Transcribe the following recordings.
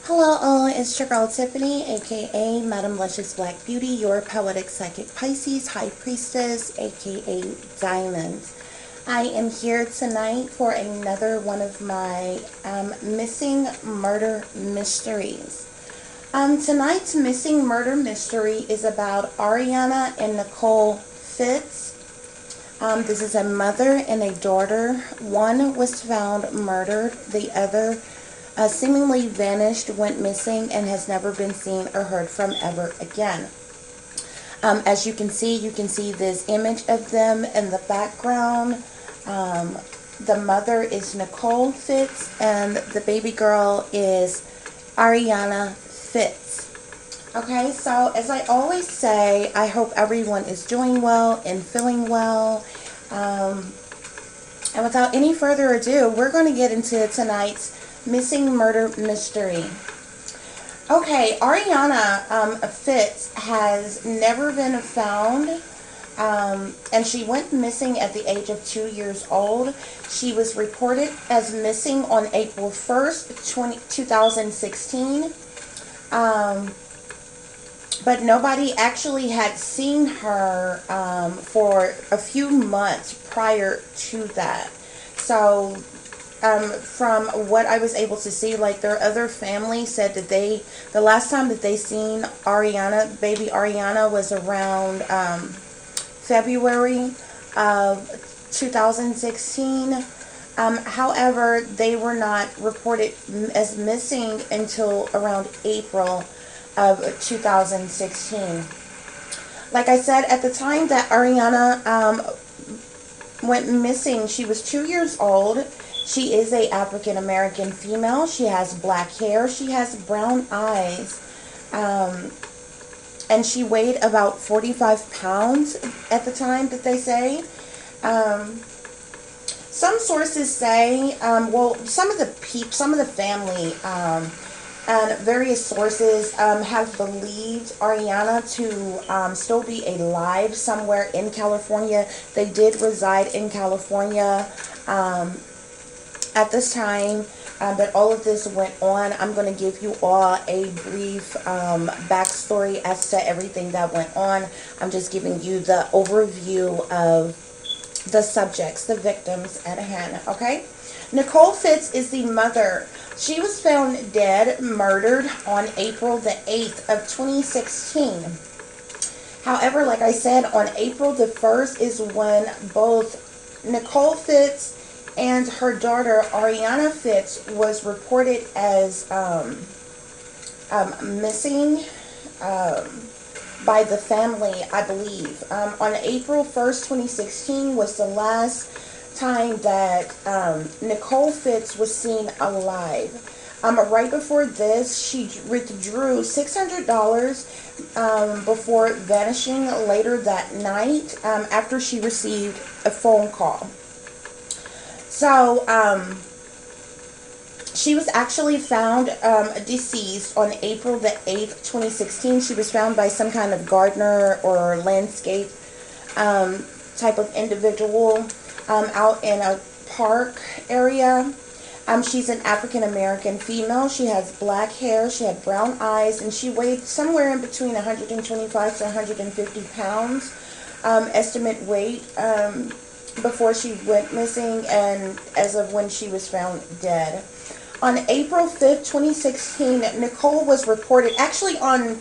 Hello all, it's your girl Tiffany, aka Madam Luscious Black Beauty, your poetic psychic Pisces, High Priestess, aka Diamonds. I am here tonight for another one of my missing murder mysteries. Tonight's missing murder mystery is about Arrianna and Nicole Fitts. This is a mother and a daughter. One was found murdered, the other seemingly vanished, went missing, and has never been seen or heard from ever again. As you can see this image of them in the background. The mother is Nicole Fitts, and the baby girl is Arrianna Fitts. Okay, so as I always say, I hope everyone is doing well and feeling well. And without any further ado, we're going to get into tonight's missing murder mystery. Okay, Arrianna Fitts has never been found, and she went missing at the age of 2 years old. She was reported as missing on April 1st, 2016. But nobody actually had seen her for a few months prior to that. So from what I was able to see, like their other family said that the last time that they seen Arrianna, baby Arrianna, was around February of 2016. However, they were not reported as missing until around April of 2016. Like I said, at the time that Arrianna went missing, she was 2 years old. She is a African American female. She has black hair. She has brown eyes. And she weighed about 45 pounds at the time that they say. Some sources say, some of the family, and various sources have believed Arrianna to still be alive somewhere in California. They did reside in California at this time that all of this went on. I'm going to give you all a brief backstory as to everything that went on. I'm just giving you the overview of the subjects, the victims at hand, okay? Nicole Fitts is the mother. She was found dead, murdered on April the 8th of 2016. However, like I said, on April the 1st is when both Nicole Fitts and her daughter Arrianna Fitts was reported as missing by the family, I believe. On April 1st, 2016 was the last time that Nicole Fitts was seen alive. Right before this, she withdrew $600 before vanishing later that night after she received a phone call. So, she was actually found deceased on April the 8th, 2016. She was found by some kind of gardener or landscape type of individual out in a park area. She's an African American female. She has black hair. She had brown eyes, and she weighed somewhere in between 125 to 150 pounds. Estimate weight before she went missing and as of when she was found dead. On April 5th, 2016, Nicole was reported, actually on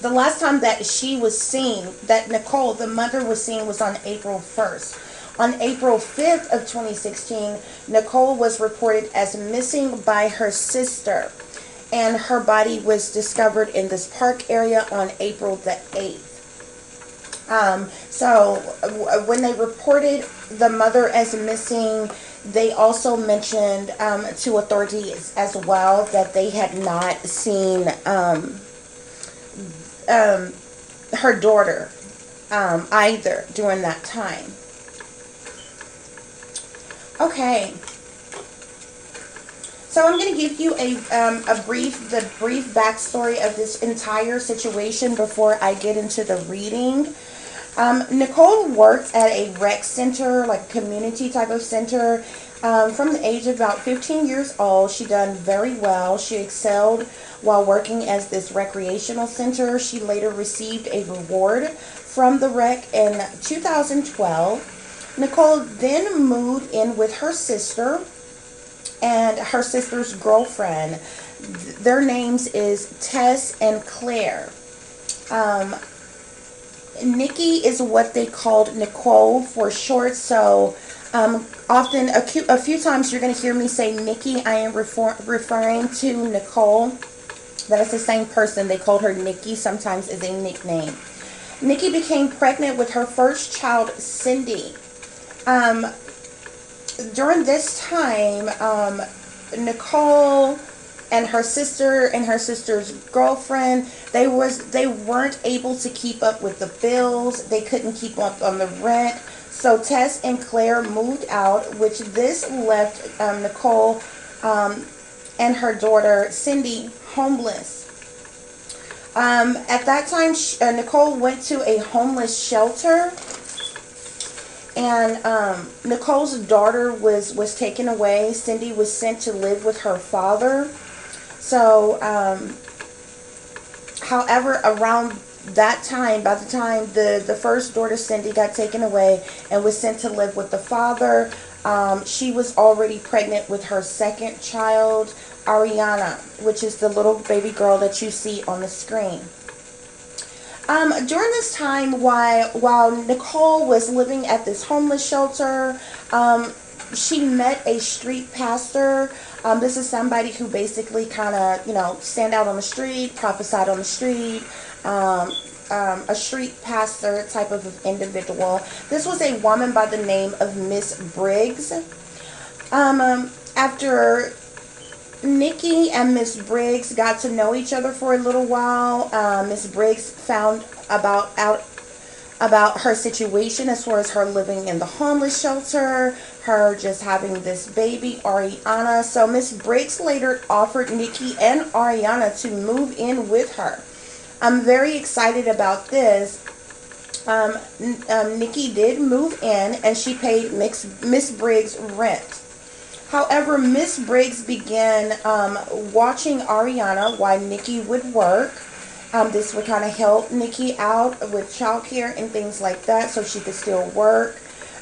the last time that she was seen, that Nicole, the mother, was seen was on April 1st. On April 5th of 2016, Nicole was reported as missing by her sister, and her body was discovered in this park area on April the 8th. So when they reported the mother as missing, they also mentioned to authorities as well that they had not seen her daughter either during that time. Okay, so I'm going to give you the brief backstory of this entire situation before I get into the reading. Nicole worked at a rec center, like community type of center, From the age of about 15 years old, she done very well. She excelled while working as this recreational center. She later received a reward from the rec in 2012. Nicole then moved in with her sister and her sister's girlfriend. Their names is Tess and Claire. Um, Nikki is what they called Nicole for short, so often a few times you're going to hear me say Nikki. I am referring to Nicole. That is the same person. They called her Nikki, sometimes as a nickname. Nikki became pregnant with her first child, Cindy. Um, During this time, Nicole and her sister's girlfriend, they weren't able to keep up with the bills. They couldn't keep up on the rent. So Tess and Claire moved out, which this left Nicole and her daughter Cindy homeless. At that time, Nicole went to a homeless shelter, and Nicole's daughter was taken away. Cindy was sent to live with her father. So, however, around that time, by the time the first daughter, Cindy, got taken away and was sent to live with the father, she was already pregnant with her second child, Arrianna, which is the little baby girl that you see on the screen. During this time, while Nicole was living at this homeless shelter, she met a street pastor. This is somebody who basically kind of, stand out on the street, prophesied on the street, a street pastor type of individual. This was a woman by the name of Miss Briggs. After Nikki and Miss Briggs got to know each other for a little while, Miss Briggs found out about her situation as far as her living in the homeless shelter, her just having this baby, Arrianna. So Miss Briggs later offered Nikki and Arrianna to move in with her. I'm very excited about this. Nikki did move in and she paid Miss Briggs rent. However, Miss Briggs began watching Arrianna while Nikki would work. This would kind of help Nikki out with childcare and things like that so she could still work.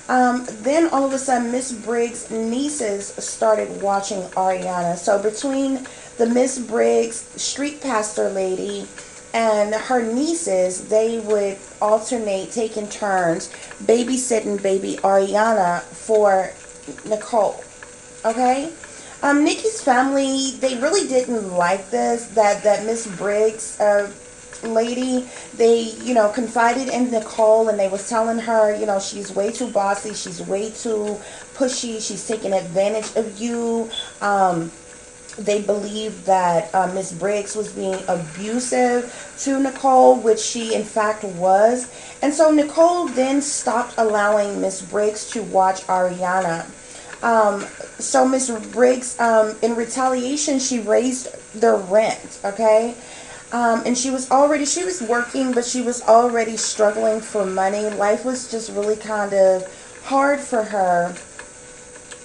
Then all of a sudden, Miss Briggs' nieces started watching Arrianna. So between the Miss Briggs street pastor lady and her nieces, they would alternate, taking turns, babysitting baby Arrianna for Nicole. Okay? Nikki's family, they really didn't like this, that Miss Briggs lady. They, confided in Nicole and they was telling her, she's way too bossy, she's way too pushy, she's taking advantage of you. They believed that Miss Briggs was being abusive to Nicole, which she in fact was. And so Nicole then stopped allowing Miss Briggs to watch Arrianna. So Miss Briggs, in retaliation, she raised their rent, okay? And she was working, but she was already struggling for money. Life was just really kind of hard for her.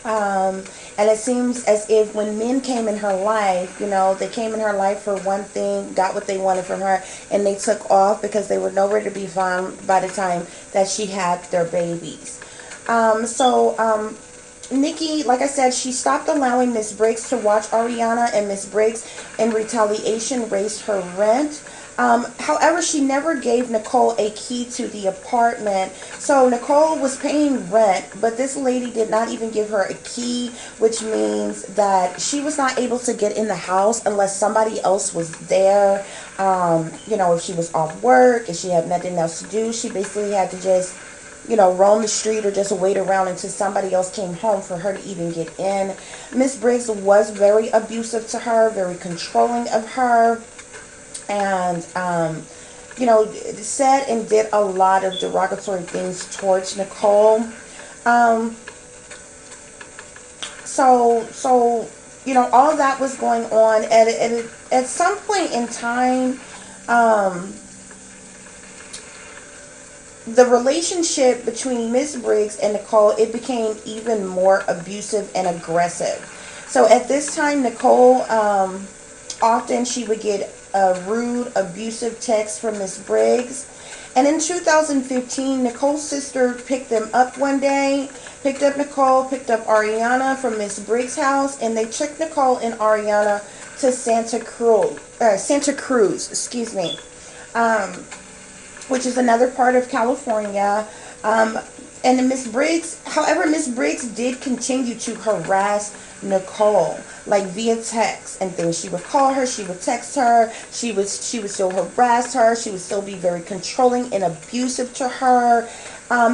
And it seems as if when men came in her life, they came in her life for one thing, got what they wanted from her, and they took off because they were nowhere to be found by the time that she had their babies. Nikki, like I said, she stopped allowing Miss Briggs to watch Arrianna, and Miss Briggs, in retaliation, raised her rent. However, she never gave Nicole a key to the apartment. So Nicole was paying rent, but this lady did not even give her a key, which means that she was not able to get in the house unless somebody else was there. If she was off work, if she had nothing else to do, she basically had to just roam the street or just wait around until somebody else came home for her to even get in. Miss Briggs was very abusive to her, very controlling of her, and, said and did a lot of derogatory things towards Nicole. All that was going on. At some point in time, the relationship between Miss Briggs and Nicole, it became even more abusive and aggressive. So at this time, Nicole, often she would get a rude, abusive text from Miss Briggs. And in 2015, Nicole's sister picked them up one day, picked up Nicole, picked up Arrianna from Miss Briggs' house, and they took Nicole and Arrianna to Santa Cruz, excuse me, which is another part of California. And Miss Briggs, however, Miss Briggs did continue to harass Nicole, like via text and things. She would call her, she would text her, she would still harass her, she would still be very controlling and abusive to her.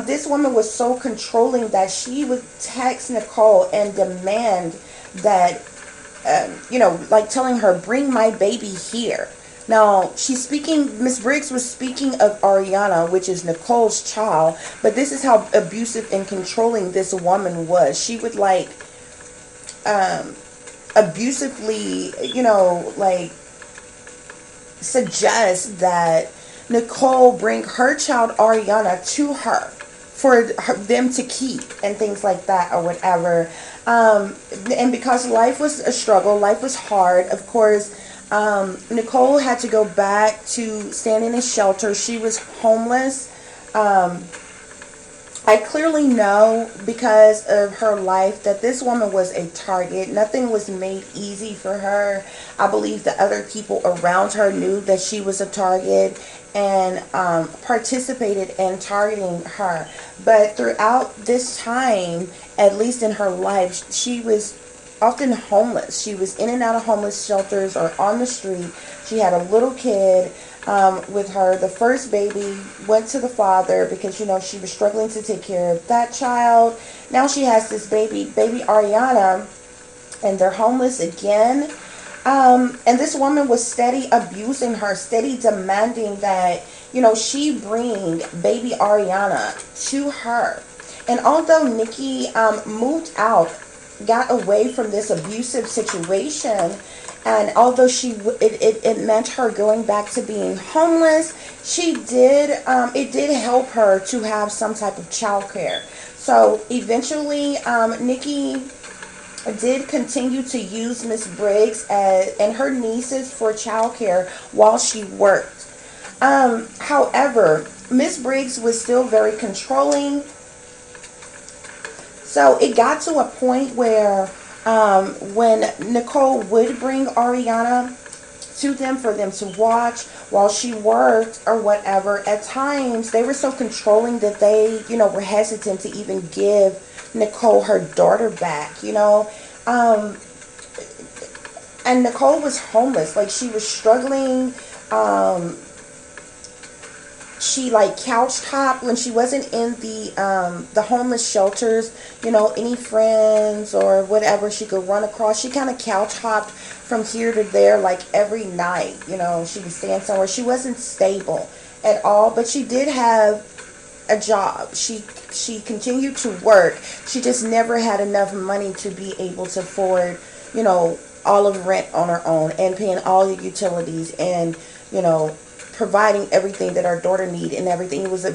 This woman was so controlling that she would text Nicole and demand that, like telling her, bring my baby here. Now, Miss Briggs was speaking of Arrianna, which is Nicole's child, but this is how abusive and controlling this woman was. She would abusively, suggest that Nicole bring her child Arrianna to her for them to keep and things like that or whatever. And because life was a struggle, life was hard, of course, Nicole had to go back to staying in a shelter. She was homeless. I clearly know because of her life that this woman was a target. Nothing was made easy for her. I believe the other people around her knew that she was a target and participated in targeting her. But throughout this time, at least in her life, she was often homeless. She was in and out of homeless shelters or on the street. She had a little kid with her. The first baby went to the father because, she was struggling to take care of that child. Now she has this baby Arrianna, and they're homeless again. And this woman was steady abusing her, steady demanding that, she bring baby Arrianna to her. And although Nikki moved out, got away from this abusive situation, and although it meant her going back to being homeless, it did help her to have some type of child care. So eventually, Nikki did continue to use Miss Briggs and her nieces for child care while she worked. However, Miss Briggs was still very controlling. So it got to a point where when Nicole would bring Arrianna to them for them to watch while she worked or whatever, at times they were so controlling that they, were hesitant to even give Nicole her daughter back, and Nicole was homeless. Like, she was struggling. She couch hopped when she wasn't in the homeless shelters. Any friends or whatever she could run across. She kind of couch hopped from here to there every night. She was staying somewhere. She wasn't stable at all, but she did have a job. She continued to work. She just never had enough money to be able to afford, all of rent on her own and paying all the utilities and, providing everything that our daughter needed and everything. It was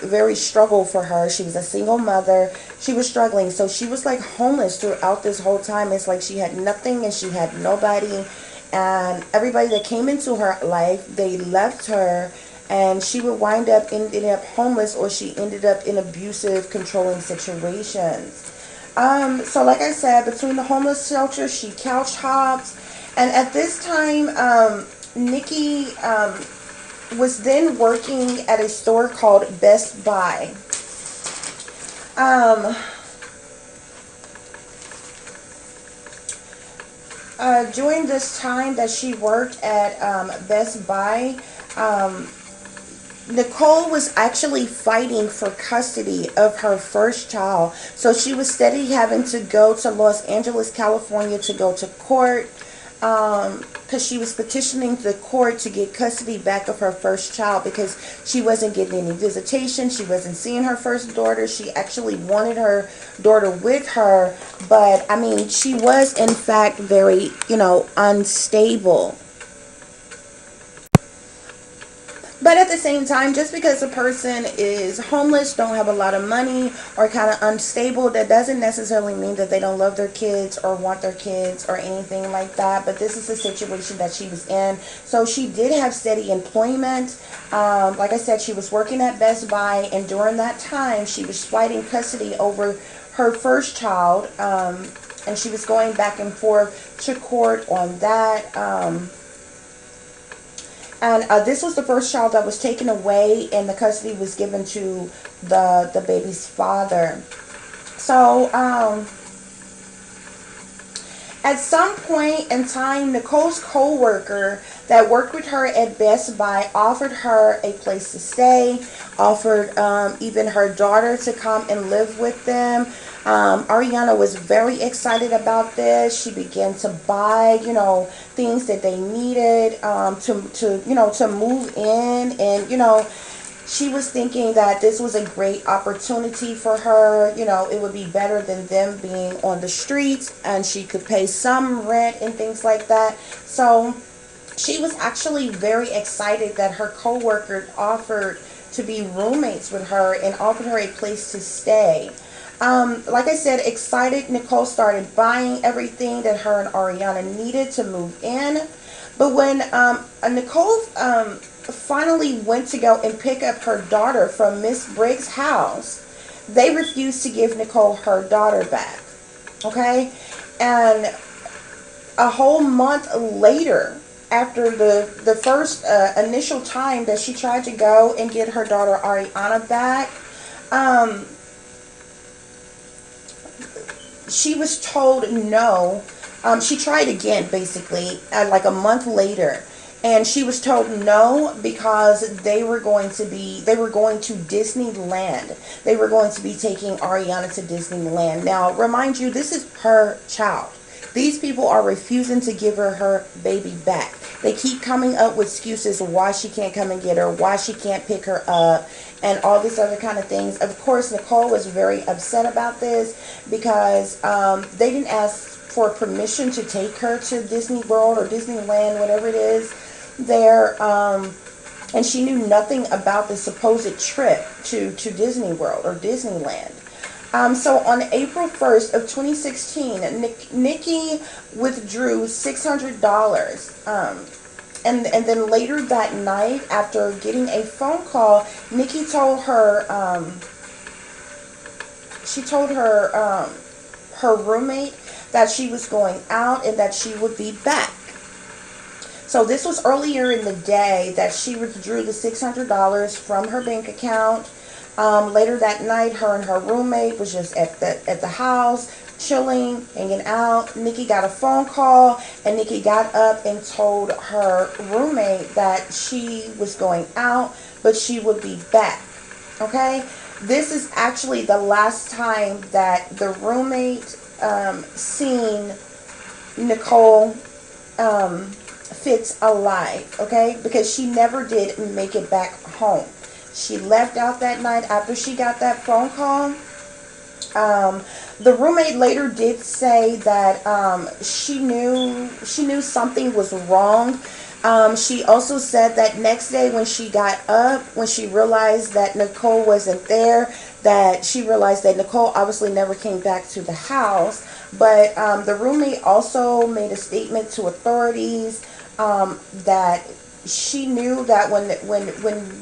very struggle for her. She was a single mother. She was struggling. So she was homeless throughout this whole time. It's like she had nothing and she had nobody. And everybody that came into her life, they left her, and she would ended up homeless, or she ended up in abusive, controlling situations. So like I said, between the homeless shelter, she couch hopped. And at this time, Nikki was then working at a store called Best Buy. During this time that she worked at Best Buy, Nicole was actually fighting for custody of her first child. So she was steady having to go to Los Angeles, California to go to court, because she was petitioning the court to get custody back of her first child because she wasn't getting any visitation. She wasn't seeing her first daughter. She actually wanted her daughter with her, but I mean, she was in fact very, unstable. But But at the same time, just because a person is homeless, don't have a lot of money, or kind of unstable, that doesn't necessarily mean that they don't love their kids or want their kids or anything like that. But this is the situation that she was in. So she did have steady employment. Like I said, she was working at Best Buy, and during that time, she was fighting custody over her first child, and she was going back and forth to court on that. And this was the first child that was taken away, and the custody was given to the baby's father. So, at some point in time, Nicole's co-worker that worked with her at Best Buy offered her a place to stay, offered even her daughter to come and live with them. Arrianna was very excited about this. She began to buy, things that they needed to move in, and she was thinking that this was a great opportunity for her. It would be better than them being on the streets, and she could pay some rent and things like that. So she was actually very excited that her coworker offered to be roommates with her and offered her a place to stay. Like I said, excited, Nicole started buying everything that her and Arrianna needed to move in. But when Nicole finally went to go and pick up her daughter from Miss Briggs' house, they refused to give Nicole her daughter back. Okay? And a whole month later, after the first initial time that she tried to go and get her daughter Arrianna back, she was told no. She tried again, basically, like a month later, and she was told no because they were going to Disneyland. They were going to be taking Arrianna to Disneyland. Now, remind you, this is her child. These people are refusing to give her baby back. They keep coming up with excuses why she can't come and get her, why she can't pick her up, and all these other kind of things. Of course, Nicole was very upset about this because they didn't ask for permission to take her to Disney World or Disneyland, whatever it is there. And she knew nothing about the supposed trip to Disney World or Disneyland. So on April 1st of 2016, Nikki withdrew $600. And then later that night, after getting a phone call, Nikki told her, her roommate that she was going out and that she would be back. So this was earlier in the day that she withdrew the $600 from her bank account. Later that night, her and her roommate was just at the house, chilling, hanging out. Nikki got a phone call, and Nikki got up and told her roommate that she was going out, but she would be back. Okay? This is actually the last time that the roommate seen Nicole Fitts alive. Okay? Because she never did make it back home. She left out that night after she got that phone call. The roommate later did say that she knew something was wrong. She also said that next day when she got up, when she realized that Nicole wasn't there, that she realized that Nicole obviously never came back to the house. But the roommate also made a statement to authorities that she knew that when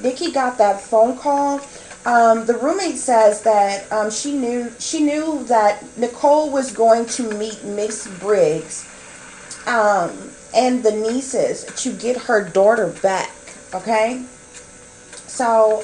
Nikki got that phone call, the roommate says that she knew that Nicole was going to meet Miss Briggs and the nieces to get her daughter back. Okay. So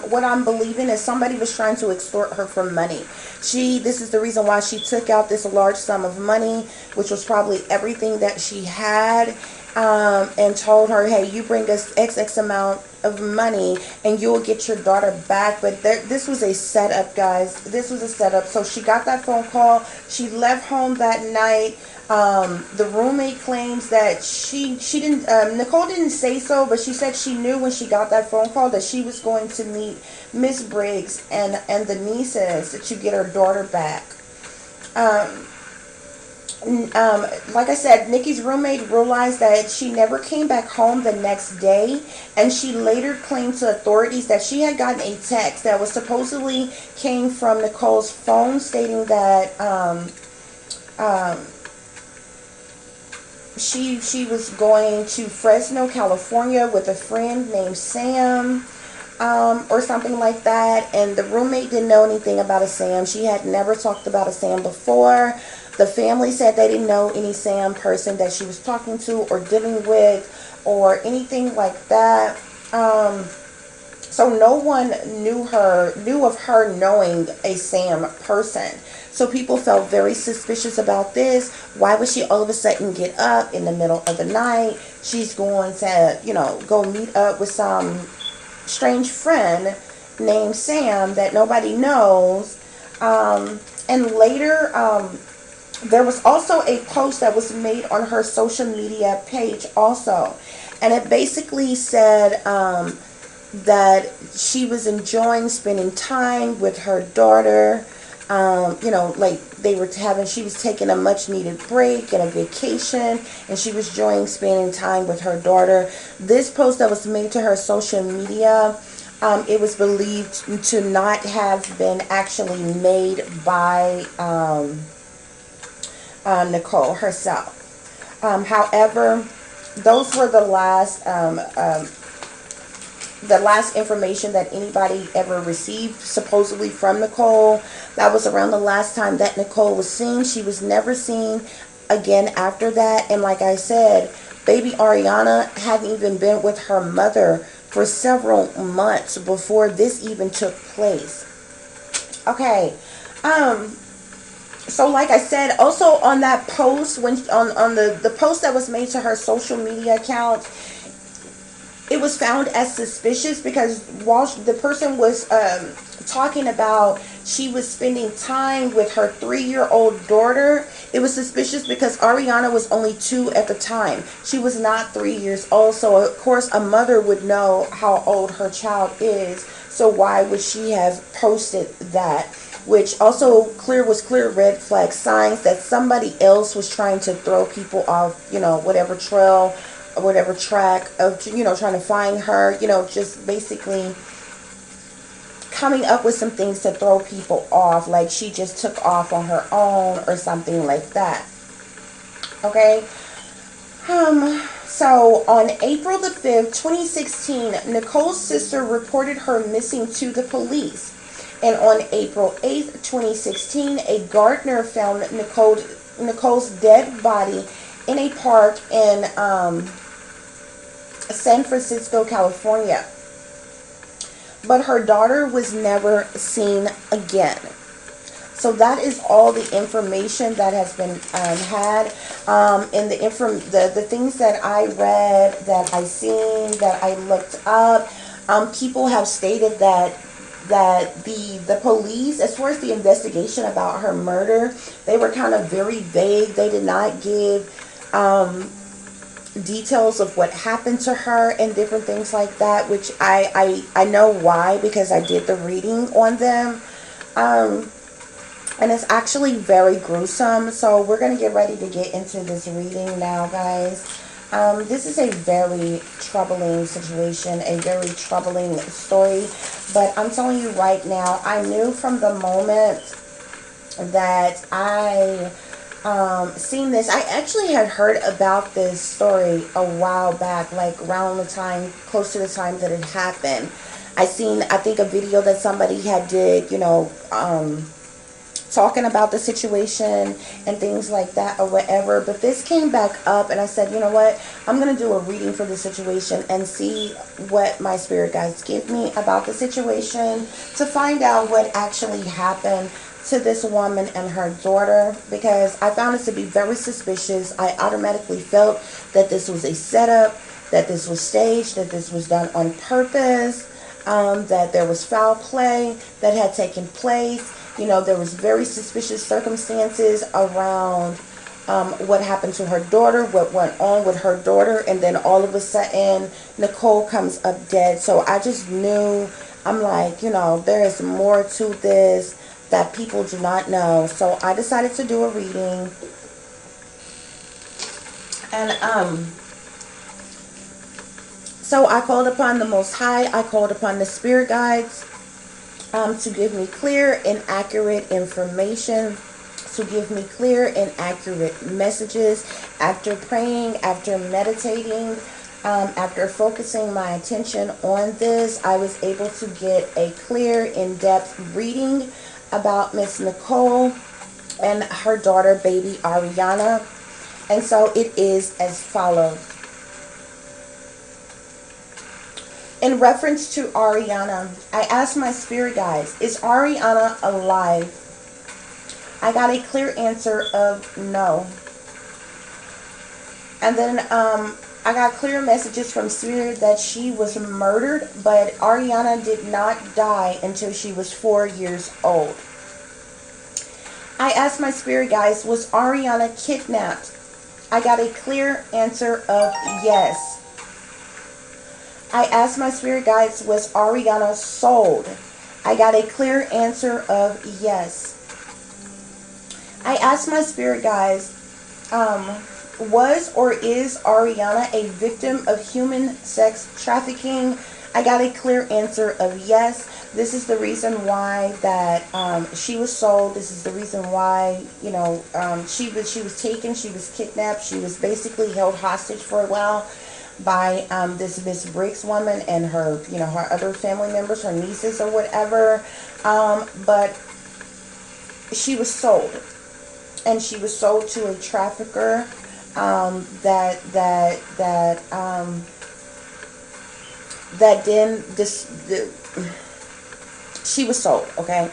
what I'm believing is somebody was trying to extort her for money. This is the reason why she took out this large sum of money, which was probably everything that she had, and told her, hey, you bring us XX amount of money and you'll get your daughter back. But this was a setup, guys. This was a setup. So she got that phone call. She left home that night. The roommate claims that she didn't, Nicole didn't say so, but she said she knew when she got that phone call that she was going to meet Miss Briggs and the nieces to get her daughter back. like I said, Nikki's roommate realized that she never came back home the next day, and she later claimed to authorities that she had gotten a text that was supposedly came from Nicole's phone stating that um, she was going to Fresno, California with a friend named Sam, or something like that. And the roommate didn't know anything about a Sam. She had never talked about a Sam before. The family said they didn't know any Sam person that she was talking to or dealing with or anything like that. So no one knew of her knowing a Sam person. So people felt very suspicious about this. Why would she all of a sudden get up in the middle of the night? She's going to, go meet up with some strange friend named Sam that nobody knows. And later, there was also a post that was made on her social media page also. And it basically said that she was enjoying spending time with her daughter. Like she was taking a much needed break and a vacation, and she was enjoying spending time with her daughter. This post that was made to her social media, it was believed to not have been actually made by Nicole herself. However, those were the last information that anybody ever received supposedly from Nicole. That was around the last time that Nicole was seen. She was never seen again after that. And like I said, baby Arrianna hadn't even been with her mother for several months before this even took place. Okay. So like I said, also on that post, when on the post that was made to her social media account, it was found as suspicious because while the person was talking about she was spending time with her 3-year-old daughter, it was suspicious because Arrianna was only 2 at the time. She was not 3 years old, so of course a mother would know how old her child is. So why would she have posted that? Which also was clear red flag signs that somebody else was trying to throw people off, whatever trail or whatever track of, trying to find her, just basically coming up with some things to throw people off, like she just took off on her own or something like that. Okay. So on April the 5th, 2016, Nicole's sister reported her missing to the police. And on April 8th, 2016, a gardener found Nicole's dead body in a park in San Francisco, California. But her daughter was never seen again. So that is all the information that has been had. And the things that I read, that I seen, that I looked up, people have stated that the police, as far as the investigation about her murder, they were kind of very vague. They did not give details of what happened to her and different things like that, which I know why, because I did the reading on them. And it's actually very gruesome. So we're going to get ready to get into this reading now, guys. This is a very troubling situation, a very troubling story. But I'm telling you right now, I knew from the moment that I seen this. I actually had heard about this story a while back, like around the time, close to the time that it happened. I think a video that somebody had did, talking about the situation and things like that or whatever. But this came back up and I said, you know what, I'm going to do a reading for the situation and see what my spirit guides give me about the situation to find out what actually happened to this woman and her daughter, because I found it to be very suspicious. I automatically felt that this was a setup, that this was staged, that this was done on purpose, that there was foul play that had taken place. There was very suspicious circumstances around what happened to her daughter, what went on with her daughter, and then all of a sudden Nicole comes up dead. So I just knew, I'm like, there is more to this that people do not know. So I decided to do a reading. And so I called upon the Most High. I called upon the spirit guides to give me clear and accurate information, to give me clear and accurate messages. After praying, after meditating, after focusing my attention on this, I was able to get a clear, in-depth reading about Miss Nicole and her daughter, baby Arrianna. And so it is as follows. In reference to Arrianna, I asked my spirit guides, is Arrianna alive? I got a clear answer of no. And then I got clear messages from spirit that she was murdered, but Arrianna did not die until she was 4 years old. I asked my spirit guides, was Arrianna kidnapped? I got a clear answer of yes. I asked my spirit guides, was Arrianna sold? I got a clear answer of yes. I asked my spirit guides, was or is Arrianna a victim of human sex trafficking? I got a clear answer of yes. This is the reason why that she was sold. This is the reason why, you know, she was taken, she was kidnapped, she was basically held hostage for a while by this Miss Briggs woman and her, you know, her other family members, her nieces or whatever. But she was sold, and she was sold to a trafficker. She was sold, okay?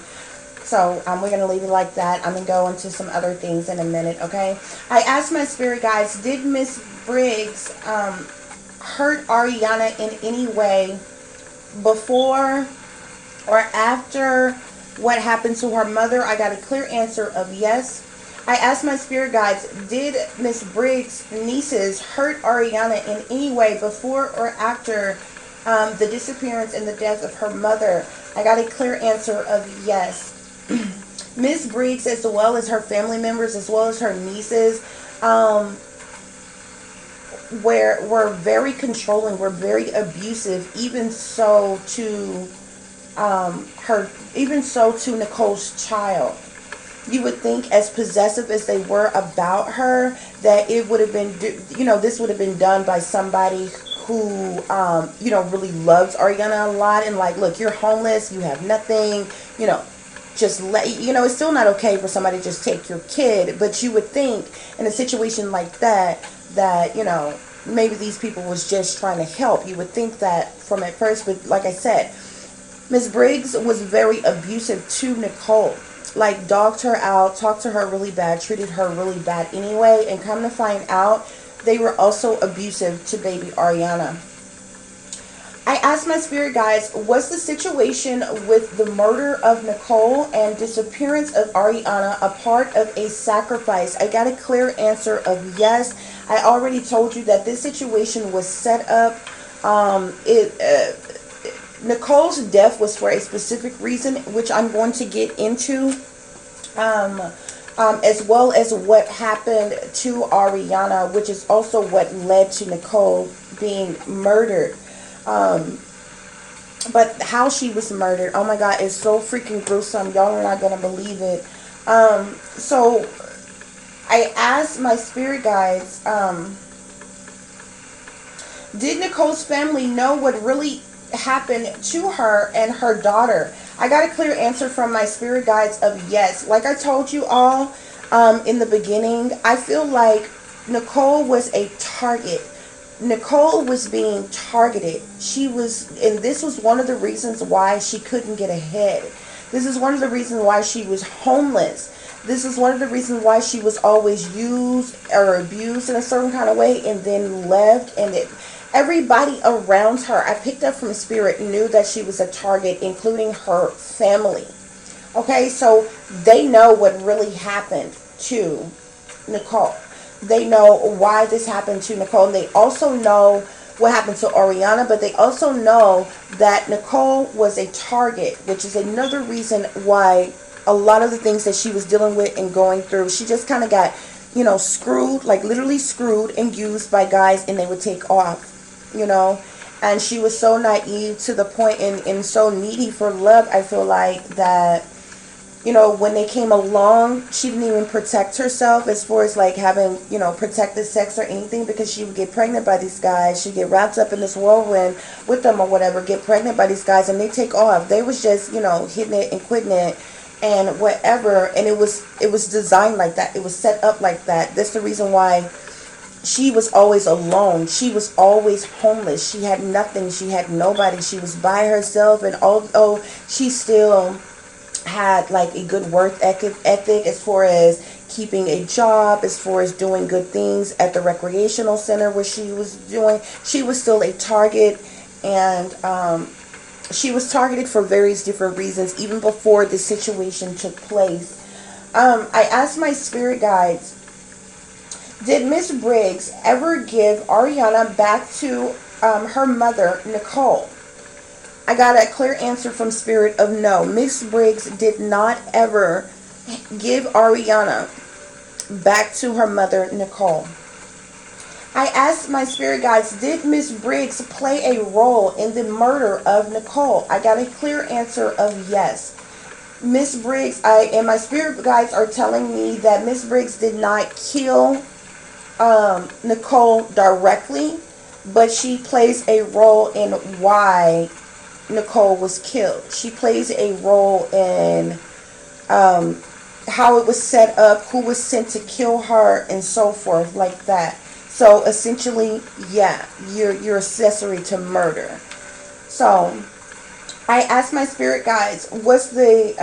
So we're going to leave it like that. I'm going to go into some other things in a minute, okay? I asked my spirit guides, did Miss Briggs hurt Arrianna in any way before or after what happened to her mother? I got a clear answer of yes. I asked my spirit guides, did Miss Briggs' nieces hurt Arrianna in any way before or after the disappearance and the death of her mother? I got a clear answer of yes. Miss Briggs, as well as her family members, as well as her nieces, were very controlling, were very abusive, even so to Nicole's child. You would think, as possessive as they were about her, that it would have been, you know, this would have been done by somebody who, you know, really loves Arrianna a lot, and like, look, you're homeless, you have nothing, you know, just let, you know, it's still not okay for somebody to just take your kid, but you would think in a situation like that, you know, maybe these people was just trying to help. You would think that from at first, but like I said, Miss Briggs was very abusive to Nicole. Like, dogged her out, talked to her really bad, treated her really bad anyway, and come to find out, they were also abusive to baby Arrianna. I asked my spirit guides, was the situation with the murder of Nicole and disappearance of Arrianna a part of a sacrifice? I got a clear answer of yes. I already told you that this situation was set up. Nicole's death was for a specific reason, which I'm going to get into, as well as what happened to Arrianna, which is also what led to Nicole being murdered. But how she was murdered, oh my God, is so freaking gruesome. Y'all are not going to believe it. So I asked my spirit guides, did Nicole's family know what really happened to her and her daughter? I got a clear answer from my spirit guides of yes. Like I told you all in the beginning, I feel like Nicole was a target. Nicole was being targeted. She was, and this was one of the reasons why she couldn't get ahead. This is one of the reasons why she was homeless. This is one of the reasons why she was always used or abused in a certain kind of way and then left. And everybody around her, I picked up from spirit, knew that she was a target, including her family. Okay, so they know what really happened to Nicole. They know why this happened to Nicole. And they also know what happened to Arrianna, but they also know that Nicole was a target, which is another reason why a lot of the things that she was dealing with and going through, she just kind of got you know, screwed, like literally screwed and used by guys, and they would take off, you know. And she was so naive to the point, and so needy for love, I feel like, that, you know, when they came along, she didn't even protect herself as far as like having, you know, protected sex or anything, because she would get pregnant by these guys. She'd get wrapped up in this whirlwind with them or whatever, get pregnant by these guys, and they take off. They was just, you know, hitting it and quitting it and whatever. And it was designed like that. It was set up like that. That's the reason why she was always alone. She was always homeless. She had nothing. She had nobody. She was by herself. And although she still had like a good work ethic as far as keeping a job, as far as doing good things at the recreational center where she was doing, she was still a target. And she was targeted for various different reasons even before this situation took place. I asked my spirit guides, did Miss Briggs ever give Arrianna back to her mother, Nicole? I got a clear answer from Spirit of no. Miss Briggs did not ever give Arrianna back to her mother, Nicole. I asked my spirit guides, did Miss Briggs play a role in the murder of Nicole? I got a clear answer of yes. Miss Briggs, and my spirit guides are telling me that Miss Briggs did not kill Nicole directly, but she plays a role in why Nicole was killed. She plays a role in how it was set up, who was sent to kill her, and so forth, like that. So essentially, yeah, you're accessory to murder. So I asked my spirit guides, was the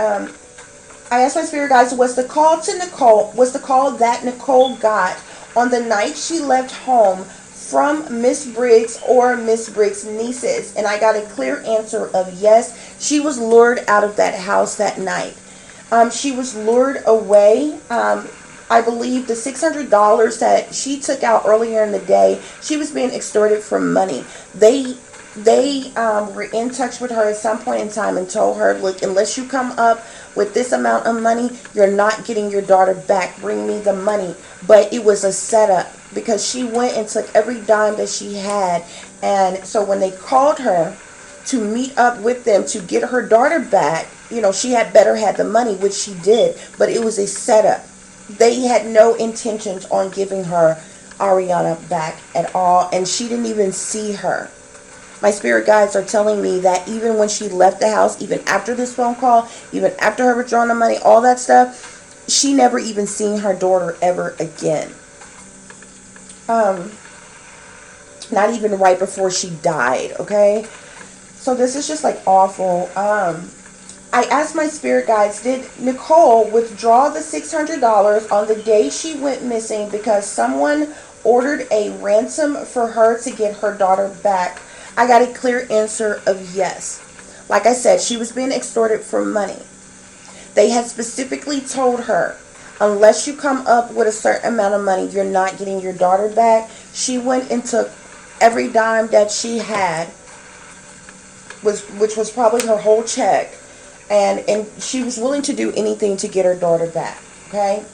call to Nicole, was the call that Nicole got on the night she left home from Miss Briggs or Miss Briggs' nieces? And I got a clear answer of yes. She was lured out of that house that night. She was lured away. I believe the $600 that she took out earlier in the day, she was being extorted for money. They were in touch with her at some point in time and told her, look, unless you come up with this amount of money, you're not getting your daughter back. Bring me the money. But it was a setup, because she went and took every dime that she had. And so when they called her to meet up with them to get her daughter back, you know, she had better had the money, which she did, but it was a setup. They had no intentions on giving her Arrianna back at all, and she didn't even see her. My spirit guides are telling me that even when she left the house, even after this phone call, even after her withdrawing the money, all that stuff, she never even seen her daughter ever again. Not even right before she died, okay? So this is just like awful. I asked my spirit guides, did Nicole withdraw the $600 on the day she went missing because someone ordered a ransom for her to get her daughter back? I got a clear answer of yes. Like I said, she was being extorted for money. They had specifically told her, unless you come up with a certain amount of money, you're not getting your daughter back. She went and took every dime that she had, which was probably her whole check, and she was willing to do anything to get her daughter back. Okay,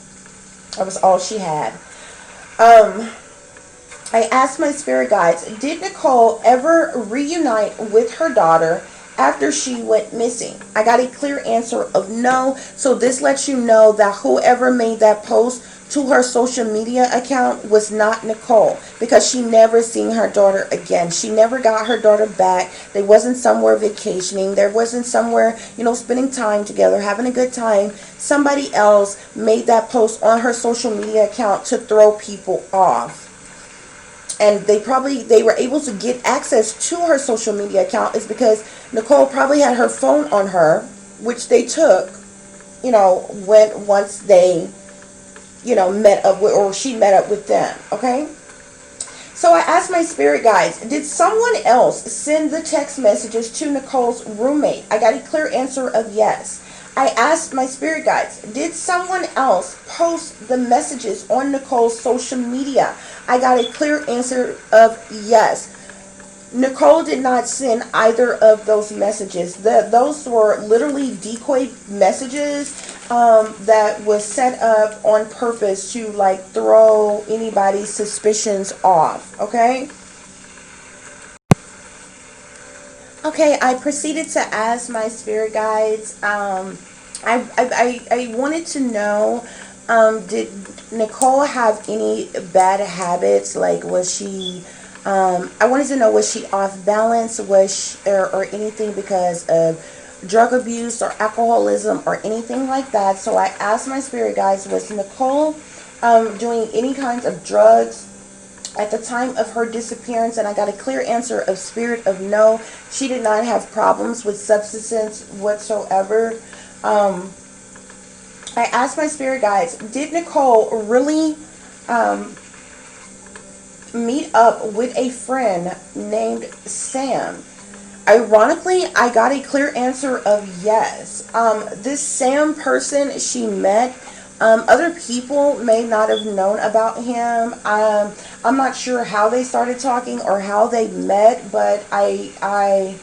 that was all she had. I asked my spirit guides, did Nicole ever reunite with her daughter after she went missing? I got a clear answer of no. So this lets you know that whoever made that post to her social media account was not Nicole, because she never seen her daughter again. She never got her daughter back. They wasn't somewhere vacationing. There wasn't somewhere, you know, spending time together, having a good time. Somebody else made that post on her social media account to throw people off. And they were able to get access to her social media account is because Nicole probably had her phone on her, which they took, you know, once they, you know, met up with, or she met up with them. Okay. So I asked my spirit guides, did someone else send the text messages to Nicole's roommate? I got a clear answer of yes. I asked my spirit guides, did someone else post the messages on Nicole's social media? I got a clear answer of yes. Nicole did not send either of those messages. Those were literally decoy messages. that was set up on purpose to like throw anybody's suspicions off. Okay. Okay, I proceeded to ask my spirit guides. I wanted to know, did Nicole have any bad habits? Like, was she? I wanted to know, was she off balance? Was she, or anything because of drug abuse or alcoholism or anything like that? So I asked my spirit guides, was Nicole doing any kinds of drugs at the time of her disappearance? And I got a clear answer of spirit of no. She did not have problems with substances whatsoever. I asked my spirit guides, did Nicole really meet up with a friend named Sam? Ironically, I got a clear answer of yes. This Sam person she met, other people may not have known about him. I'm not sure how they started talking or how they met, but I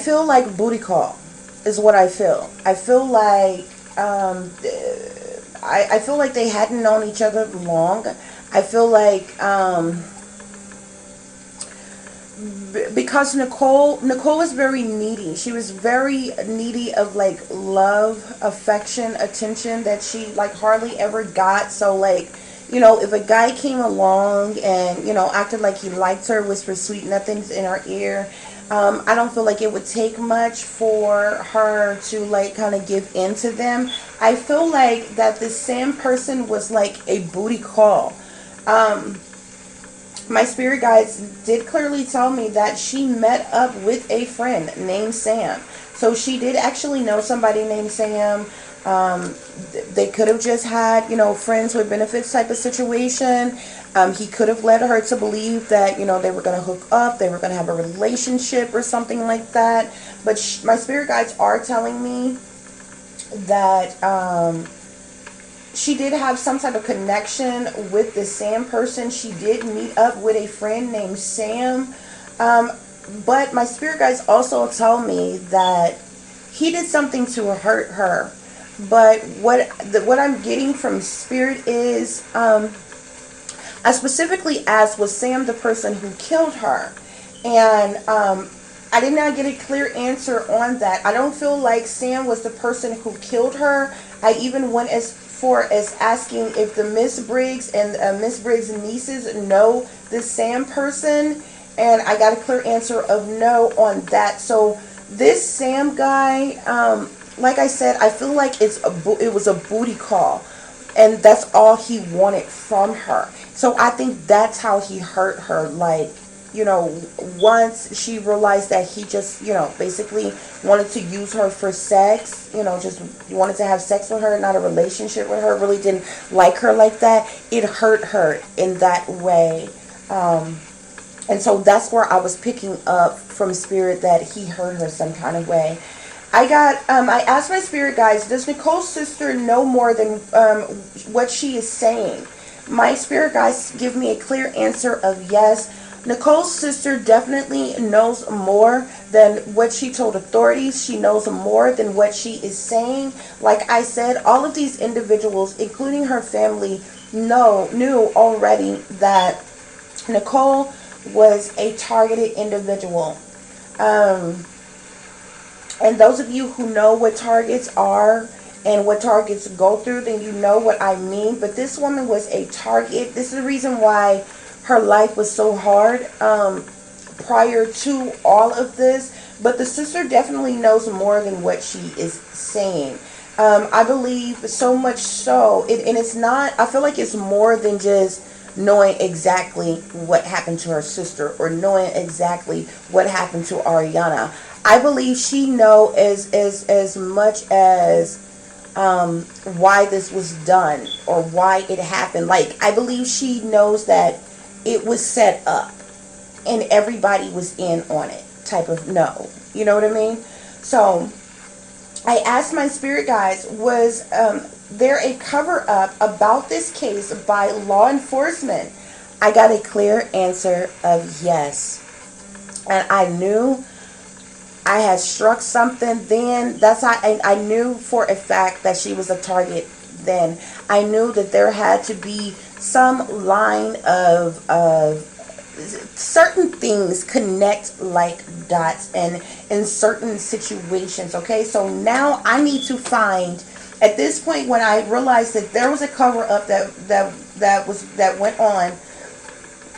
feel like booty call is what I feel. I feel like I feel like they hadn't known each other long. I feel like because Nicole was very needy. She was very needy of like love, affection, attention that she like hardly ever got. So like, you know, if a guy came along and, you know, acted like he liked her, whispered sweet nothings in her ear, I don't feel like it would take much for her to like kind of give in to them. I feel like that this Sam person was like a booty call. My spirit guides did clearly tell me that she met up with a friend named Sam. So she did actually know somebody named Sam. They could have just had, you know, friends with benefits type of situation. He could have led her to believe that, you know, they were going to hook up, they were going to have a relationship or something like that. But my spirit guides are telling me that she did have some type of connection with the Sam person. She did meet up with a friend named Sam. But my spirit guides also tell me that he did something to hurt her. But what I'm getting from spirit is, I specifically asked, was Sam the person who killed her? And I did not get a clear answer on that. I don't feel like Sam was the person who killed her. I even went as far as asking if the Miss Briggs and Miss Briggs' nieces know this Sam person, and I got a clear answer of no on that. So this Sam guy, like I said, I feel like it was a booty call, and that's all he wanted from her. So I think that's how he hurt her. Like, you know, once she realized that he just, you know, basically wanted to use her for sex, you know, just wanted to have sex with her, not a relationship with her, really didn't like her like that, it hurt her in that way. And so that's where I was picking up from spirit that he hurt her some kind of way. I asked my spirit guides, does Nicole's sister know more than what she is saying? My spirit guides give me a clear answer of yes. Nicole's sister definitely knows more than what she told authorities. She knows more than what she is saying. Like I said, all of these individuals, including her family, knew already that Nicole was a targeted individual. And those of you who know what targets are and what targets go through, then you know what I mean. But this woman was a target. This is the reason why her life was so hard prior to all of this. But the sister definitely knows more than what she is saying. I believe so much so, and it's not, I feel like it's more than just knowing exactly what happened to her sister or knowing exactly what happened to Arrianna. I believe she knows as much as why this was done or why it happened. Like, I believe she knows that it was set up and everybody was in on it type of no. You know what I mean? So I asked my spirit guides, was there a cover up about this case by law enforcement? I got a clear answer of yes. And I knew I had struck something then. That's how I knew for a fact that she was a target then. I knew that there had to be some line of certain things connect like dots and in certain situations. Okay, so now I need to find, at this point when I realized that there was a cover up that went on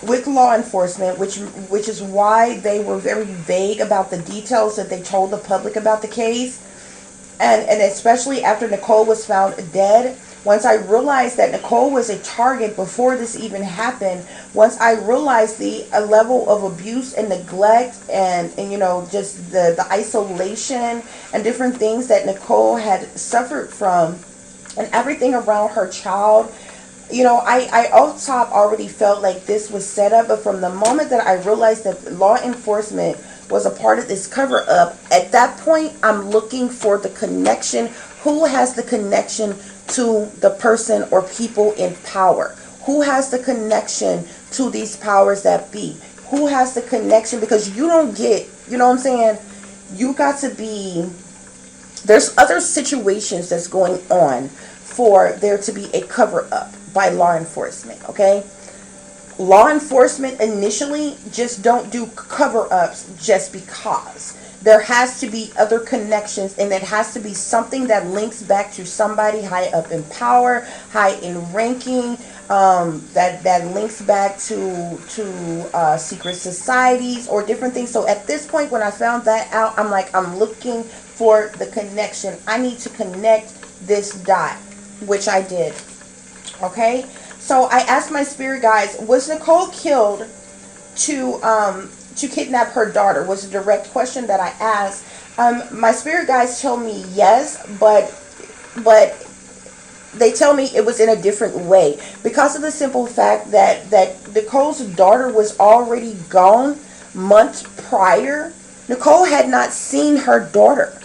with law enforcement, which is why they were very vague about the details that they told the public about the case, and especially after Nicole was found dead. Once I realized that Nicole was a target before this even happened, once I realized the level of abuse and neglect and you know, just the isolation and different things that Nicole had suffered from and everything around her child, you know, I off top already felt like this was set up. But from the moment that I realized that law enforcement was a part of this cover up, at that point I'm looking for the connection. Who has the connection to the person or people in power? Who has the connection to these powers that be? Who has the connection? Because you don't get, you know what I'm saying, you got to be, there's other situations that's going on for there to be a cover up by law enforcement. Okay, law enforcement initially just don't do cover ups just because. There has to be other connections, and it has to be something that links back to somebody high up in power, high in ranking, that links back to secret societies or different things. So at this point, when I found that out, I'm like, I'm looking for the connection. I need to connect this dot, which I did. Okay, so I asked my spirit guides, was Nicole killed to kidnap her daughter? Was a direct question that I asked. My spirit guides tell me yes, but they tell me it was in a different way, because of the simple fact that Nicole's daughter was already gone months prior. Nicole had not seen her daughter.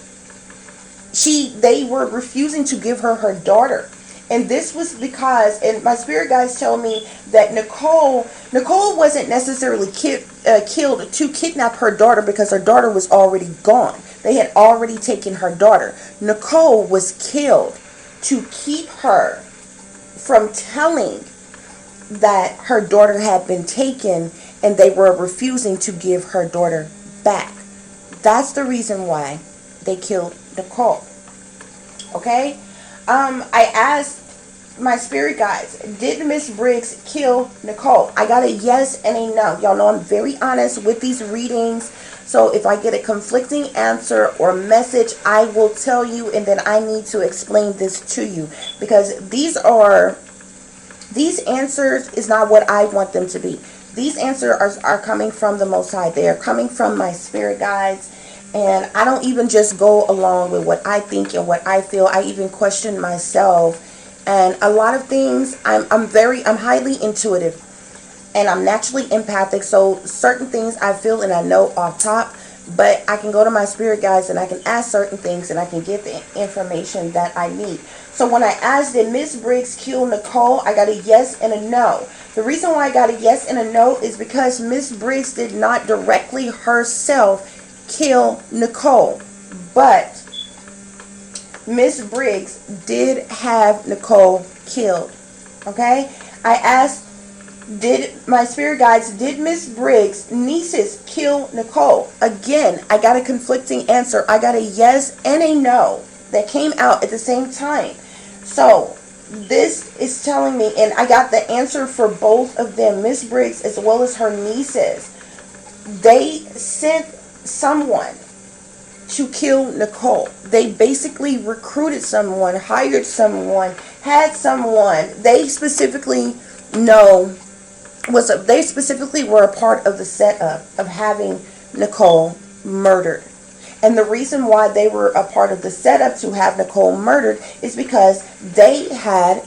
They were refusing to give her daughter. And this was because, and my spirit guides tell me that Nicole wasn't necessarily killed to kidnap her daughter, because her daughter was already gone. They had already taken her daughter. Nicole was killed to keep her from telling that her daughter had been taken, and they were refusing to give her daughter back. That's the reason why they killed Nicole. Okay? I asked my spirit guides, did Miss Briggs kill Nicole? I got a yes and a no. Y'all know I'm very honest with these readings. So if I get a conflicting answer or message, I will tell you, and then I need to explain this to you, because these answers is not what I want them to be. These answers are coming from the Most High. They are coming from my spirit guides. And I don't even just go along with what I think and what I feel. I even question myself. And a lot of things, I'm highly intuitive. And I'm naturally empathic. So certain things I feel and I know off top. But I can go to my spirit guides and I can ask certain things and I can get the information that I need. So when I asked, did Miss Briggs kill Nicole, I got a yes and a no. The reason why I got a yes and a no is because Miss Briggs did not directly herself kill Nicole, but Miss Briggs did have Nicole killed. Okay, I asked, did my spirit guides, did Miss Briggs' nieces kill Nicole? Again, I got a conflicting answer. I got a yes and a no that came out at the same time. So this is telling me, and I got the answer for both of them, Miss Briggs as well as her nieces. They sent someone to kill Nicole. They basically recruited someone, hired someone, had someone. They specifically were a part of the setup of having Nicole murdered. And the reason why they were a part of the setup to have Nicole murdered is because they had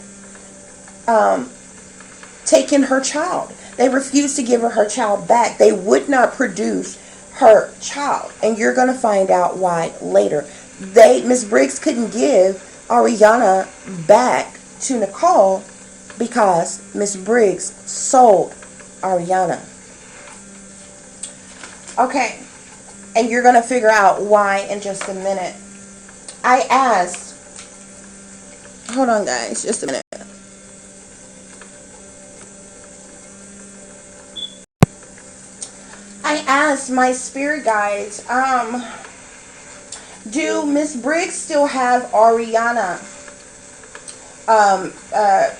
taken her child. They refused to give her child back. They would not produce her child, and you're going to find out why later. Miss Briggs couldn't give Arrianna back to Nicole because Miss Briggs sold Arrianna. Okay, And you're going to figure out why in just a minute. I asked, hold on guys, just a minute. I asked my spirit guides, do Miss Briggs still have Arrianna?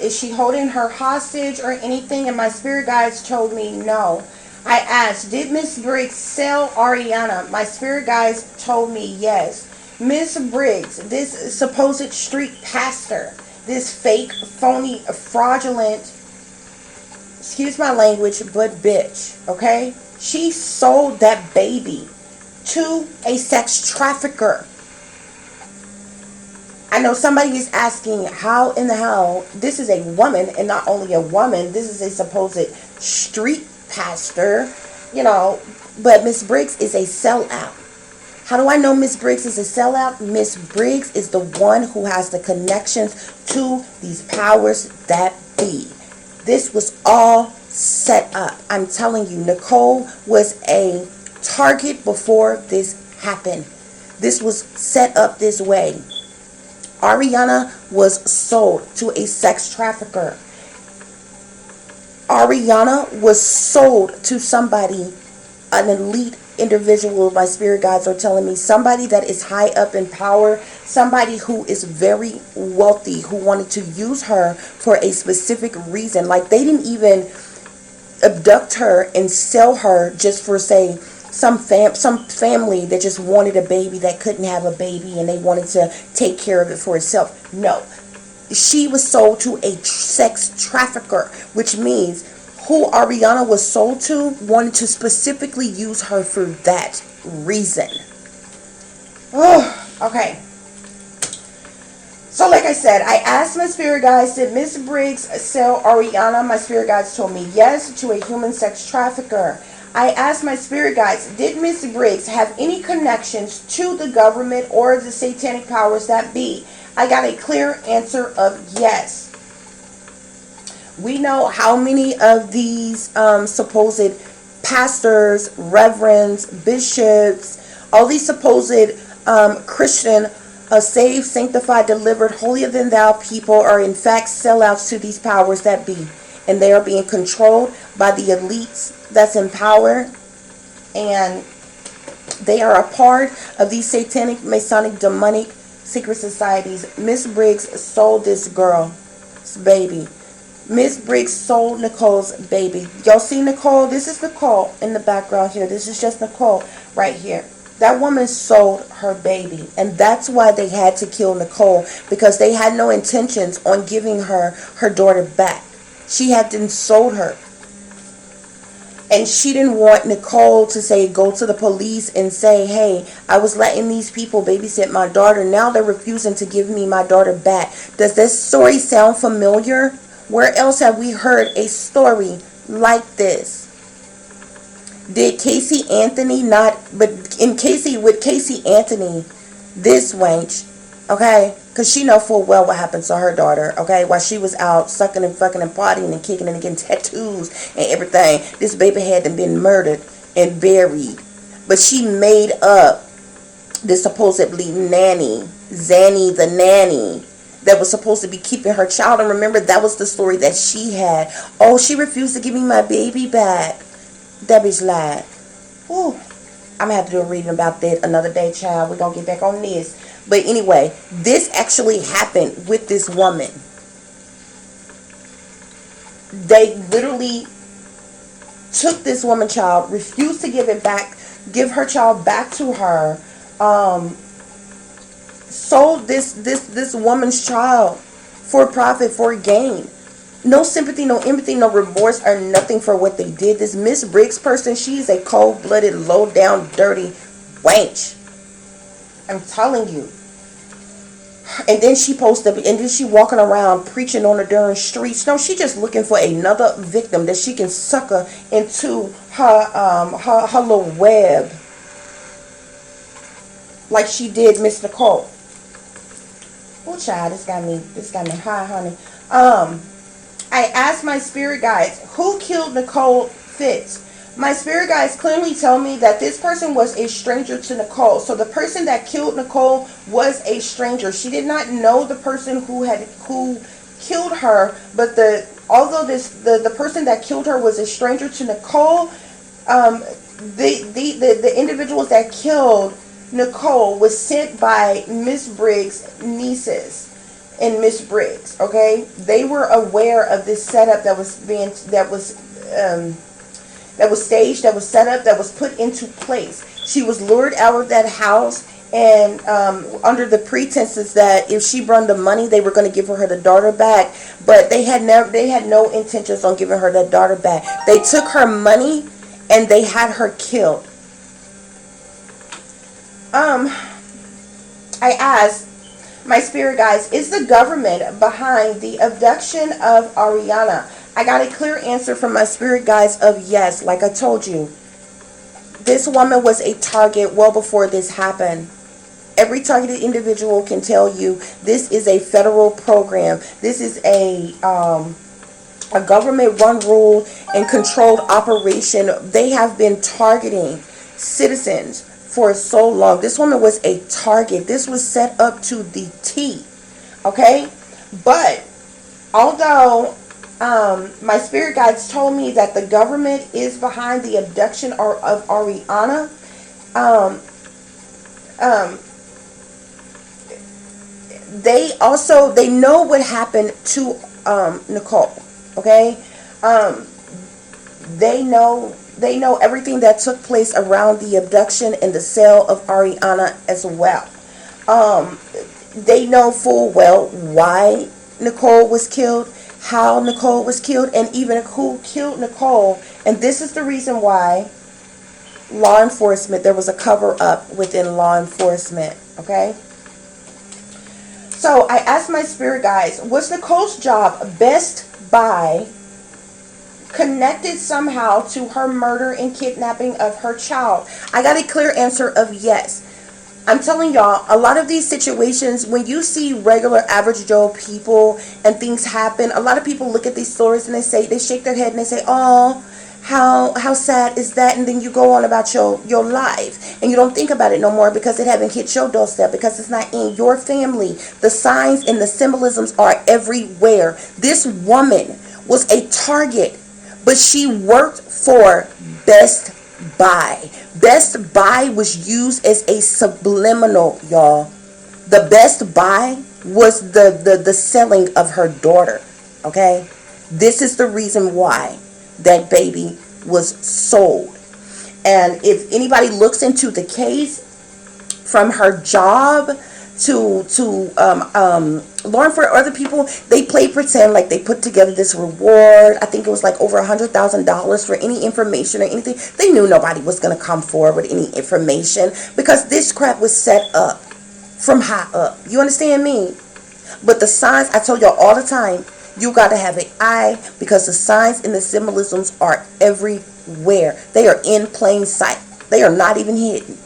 Is she holding her hostage or anything? And my spirit guides told me no. I asked, did Miss Briggs sell Arrianna? My spirit guides told me yes. Miss Briggs, this supposed street pastor, this fake, phony, fraudulent, excuse my language, but bitch, okay? She sold that baby to a sex trafficker. I know somebody is asking, how in the hell, this is a woman, and not only a woman, this is a supposed street pastor, you know, but Miss Briggs is a sellout. How do I know Miss Briggs is a sellout? Miss Briggs is the one who has the connections to these powers that be. This was all set up. I'm telling you, Nicole was a target before this happened. This was set up this way. Arrianna was sold to a sex trafficker. Arrianna was sold to somebody, an elite individual. My spirit guides are telling me, somebody that is high up in power, somebody who is very wealthy, who wanted to use her for a specific reason. Like, they didn't even abduct her and sell her just for, say, some family that just wanted a baby that couldn't have a baby and they wanted to take care of it for itself. No, she was sold to a sex trafficker, which means who Arrianna was sold to wanted to specifically use her for that reason. Oh, okay. So like I said, I asked my spirit guides, did Miss Briggs sell Arrianna? My spirit guides told me yes, to a human sex trafficker. I asked my spirit guides, did Miss Briggs have any connections to the government or the satanic powers that be? I got a clear answer of yes. We know how many of these supposed pastors, reverends, bishops, all these supposed Christian, saved, sanctified, delivered, holier than thou people are in fact sellouts to these powers that be. And they are being controlled by the elites that's in power. And they are a part of these satanic, Masonic, demonic secret societies. Miss Briggs sold this girl's baby. Miss Briggs sold Nicole's baby. Y'all see Nicole? This is Nicole in the background here. This is just Nicole right here. That woman sold her baby. And that's why they had to kill Nicole. Because they had no intentions on giving her her daughter back. She had been sold her. And she didn't want Nicole to say, go to the police and say, hey, I was letting these people babysit my daughter. Now they're refusing to give me my daughter back. Does this story sound familiar? Where else have we heard a story like this? Did Casey Anthony not, but with Casey Anthony, this wench, okay, because she know full well what happened to her daughter, okay, while she was out sucking and fucking and partying and kicking and getting tattoos and everything. This baby had been murdered and buried, but she made up this supposedly nanny, Zanny the nanny, that was supposed to be keeping her child. And remember, that was the story that she had. Oh, she refused to give me my baby back. That bitch lied. Ooh. I'm going to have to do a reading about that another day, child. We're going to get back on this. But anyway, this actually happened with this woman. They literally took this woman's child, refused to give her child back to her, sold this woman's child for profit, for gain. No sympathy, no empathy, no remorse, or nothing for what they did. This Miss Briggs person, she's a cold-blooded, low-down, dirty wench. I'm telling you. And then she posted, and then she walking around preaching on the darn streets. No, she just looking for another victim that she can sucker into her little web, like she did Miss Nicole. Oh, child, this got me high, honey. I asked my spirit guides, who killed Nicole Fitts? My spirit guides clearly tell me that this person was a stranger to Nicole. So the person that killed Nicole was a stranger. She did not know the person who killed her, but although the person that killed her was a stranger to Nicole, the individuals that killed Nicole was sent by Miss Briggs' nieces and Miss Briggs. Okay, they were aware of this setup that was staged, that was set up, that was put into place. She was lured out of that house, and under the pretenses that if she brought the money, they were going to give her the daughter back. But they had no intentions on giving her that daughter back. They took her money and they had her killed. I asked my spirit guides, is the government behind the abduction of Arrianna? I got a clear answer from my spirit guides of yes. Like I told you, this woman was a target well before this happened. Every targeted individual can tell you this is a federal program. This is a government-run, ruled, and controlled operation. They have been targeting citizens for so long. This woman was a target. This was set up to the T. Okay? But although my spirit guides told me that the government is behind the abduction of Arrianna, they know what happened to Nicole. Okay, they know everything that took place around the abduction and the sale of Arrianna as well. They know full well why Nicole was killed, how Nicole was killed, and even who killed Nicole. And this is the reason why law enforcement, there was a cover-up within law enforcement. Okay, so I asked my spirit guides, was Nicole's job Best Buy connected somehow to her murder and kidnapping of her child? I got a clear answer of yes. I'm telling y'all, a lot of these situations, when you see regular average Joe people and things happen, a lot of people look at these stories and they shake their head and they say, oh, how sad is that? And then you go on about your life and you don't think about it no more because it haven't hit your doorstep, because it's not in your family. The signs and the symbolisms are everywhere. This woman was a target, but she worked for Best Buy. Best Buy was used as a subliminal, y'all. The Best Buy was the selling of her daughter. Okay, this is the reason why that baby was sold. And if anybody looks into the case, from her job to law enforcement, other people, they play pretend like they put together this reward. I think it was like over $100,000 for any information or anything. They knew nobody was going to come forward with any information because this crap was set up from high up. You understand me? But the signs, I tell y'all all the time, you got to have an eye, because the signs and the symbolisms are everywhere. They are in plain sight. They are not even hidden.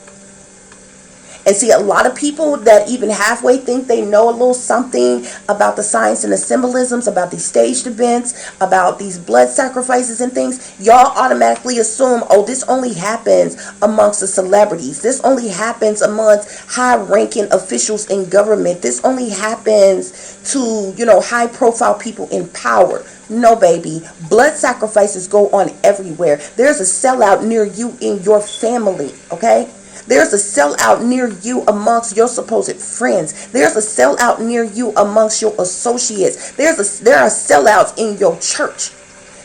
And see, a lot of people that even halfway think they know a little something about the signs and the symbolisms, about these staged events, about these blood sacrifices and things, y'all automatically assume, oh, this only happens amongst the celebrities. This only happens amongst high-ranking officials in government. This only happens to, high-profile people in power. No, baby. Blood sacrifices go on everywhere. There's a sellout near you in your family, okay? There's a sellout near you amongst your supposed friends. There's a sellout near you amongst your associates. There are sellouts in your church.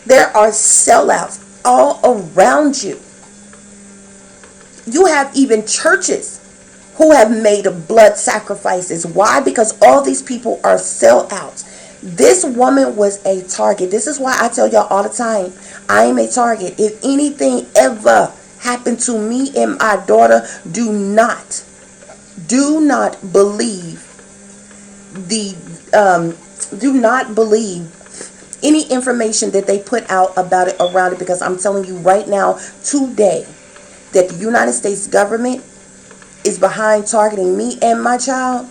There are sellouts all around you. You have even churches who have made blood sacrifices. Why? Because all these people are sellouts. This woman was a target. This is why I tell y'all all the time, I am a target. If anything ever happened to me and my daughter, do not believe any information that they put out about it, around it, because I'm telling you right now, today, that the United States government is behind targeting me and my child,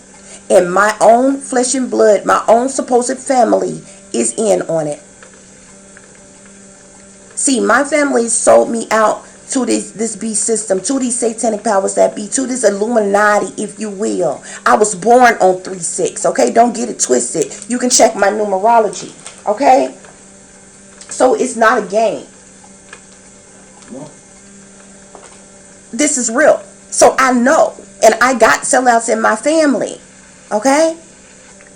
and my own flesh and blood, my own supposed family is in on it. See, my family sold me out to this beast system, to these satanic powers that be, to this Illuminati, if you will. I was born on 3/6, okay? Don't get it twisted. You can check my numerology, okay? So it's not a game. This is real. So I know, and I got sellouts in my family, okay?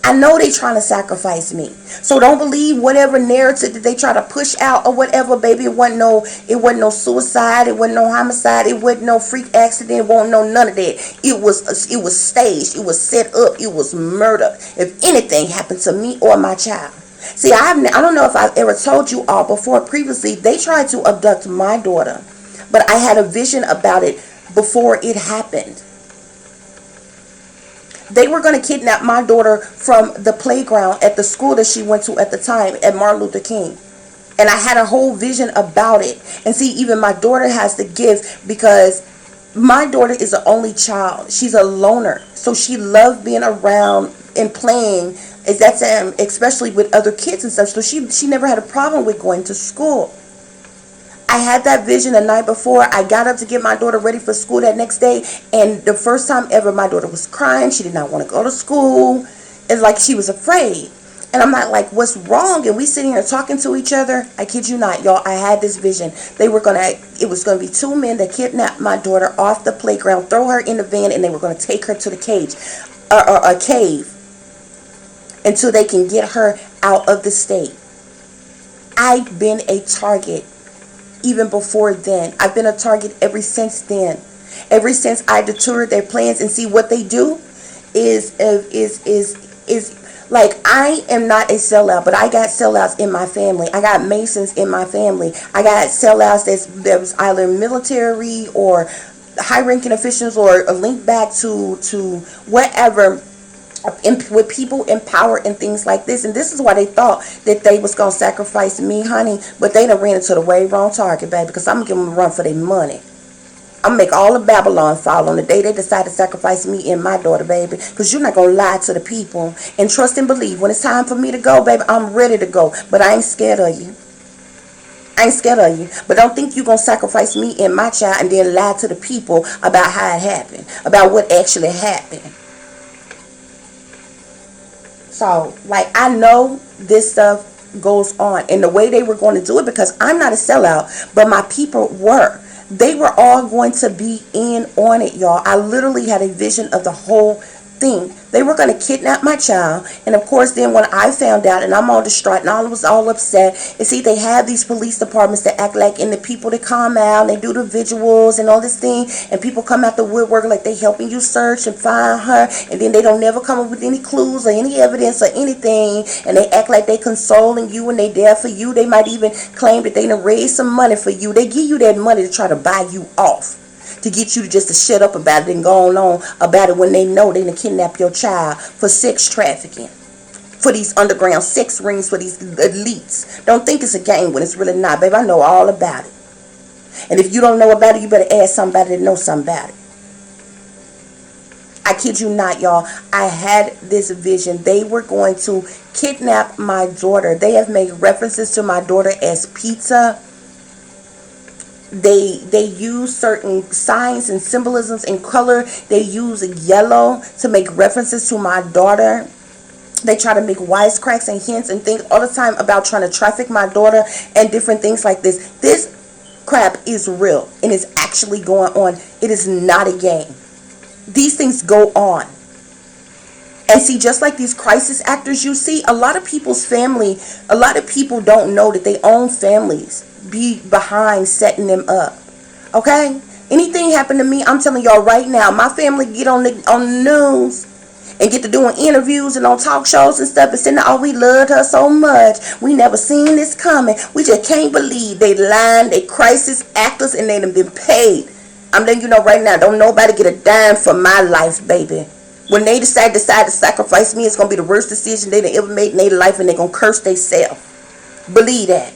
I know they trying to sacrifice me. So don't believe whatever narrative that they try to push out or whatever, baby. It wasn't no suicide, it wasn't no homicide, it wasn't no freak accident, it wasn't no none of that. It was staged, it was set up, it was murder. If anything happened to me or my child. See, I don't know if I've ever told you all before previously, they tried to abduct my daughter, but I had a vision about it before it happened. They were going to kidnap my daughter from the playground at the school that she went to at the time at Martin Luther King. And I had a whole vision about it. And see, even my daughter has the gift because my daughter is the only child. She's a loner. So she loved being around and playing, especially with other kids and stuff. So she never had a problem with going to school. I had that vision the night before. I got up to get my daughter ready for school that next day, and the first time ever, my daughter was crying. She did not want to go to school. It's like she was afraid. And I'm not like, what's wrong? And we sitting here talking to each other. I kid you not, y'all. I had this vision. It was going to be two men that kidnapped my daughter off the playground, throw her in the van, and they were going to take her to the cage, or a cave, until they can get her out of the state. I've been a target. Even before then, I've been a target ever since then. Ever since I detoured their plans, and see what they do is like, I am not a sellout, but I got sellouts in my family. I got Masons in my family. I got sellouts that was either military or high-ranking officials, or a link back to whatever. With people in power and things like this. And this is why they thought that they was going to sacrifice me, honey. But they done ran into the way wrong target, baby. Because I'm going to give them a run for their money. I'm going to make all of Babylon fall on the day they decide to sacrifice me and my daughter, baby. Because you're not going to lie to the people. And trust and believe. When it's time for me to go, baby, I'm ready to go. But I ain't scared of you. I ain't scared of you. But don't think you're going to sacrifice me and my child and then lie to the people about how it happened. About what actually happened. So, like, I know this stuff goes on. And the way they were going to do it, because I'm not a sellout, but my people were. They were all going to be in on it, y'all. I literally had a vision of the whole thing. They were going to kidnap my child. And of course, then when I found out, and I'm all distraught and I was all upset, and see, they have these police departments that act like, and the people that come out and they do the visuals and all this thing, and people come out the woodwork like they helping you search and find her, and then they don't never come up with any clues or any evidence or anything, and they act like they consoling you and they there for you. They might even claim that they done raised some money for you. They give you that money to try to buy you off, to get you to shut up about it and go on about it when they know they done kidnap your child for sex trafficking, for these underground sex rings, for these elites. Don't think it's a game when it's really not, babe. I know all about it. And if you don't know about it, you better ask somebody that knows something about it. I kid you not, y'all. I had this vision. They were going to kidnap my daughter. They have made references to my daughter as pizza. They use certain signs and symbolisms in color. They use yellow to make references to my daughter. They try to make wisecracks and hints and things all the time about trying to traffic my daughter and different things like this. This crap is real and is actually going on. It is not a game. These things go on. And see, just like these crisis actors you see, a lot of people's family, a lot of people don't know that their own families be behind setting them up. Okay? Anything happen to me, I'm telling y'all right now, my family get on the news and get to doing interviews and on talk shows and stuff and saying, oh, we loved her so much. We never seen this coming. We just can't believe they lying, they crisis actors, and they done been paid. I'm letting you know right now, don't nobody get a dime for my life, baby. When they decide to sacrifice me, it's going to be the worst decision they done ever made in their life, and they're going to curse themselves. Believe that.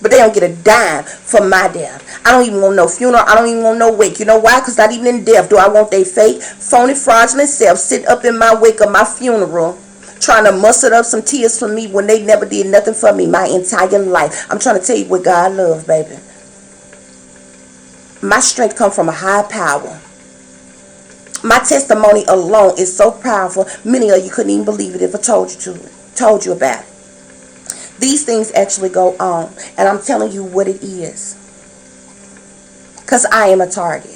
But they don't get a dime for my death. I don't even want no funeral. I don't even want no wake. You know why? Because not even in death do I want they fake, phony, fraudulent self sit up in my wake of my funeral trying to muster up some tears for me when they never did nothing for me my entire life. I'm trying to tell you what God loves, baby. My strength comes from a high power. My testimony alone is so powerful. Many of you couldn't even believe it if I told you about it. These things actually go on, and I'm telling you what it is, because I am a target.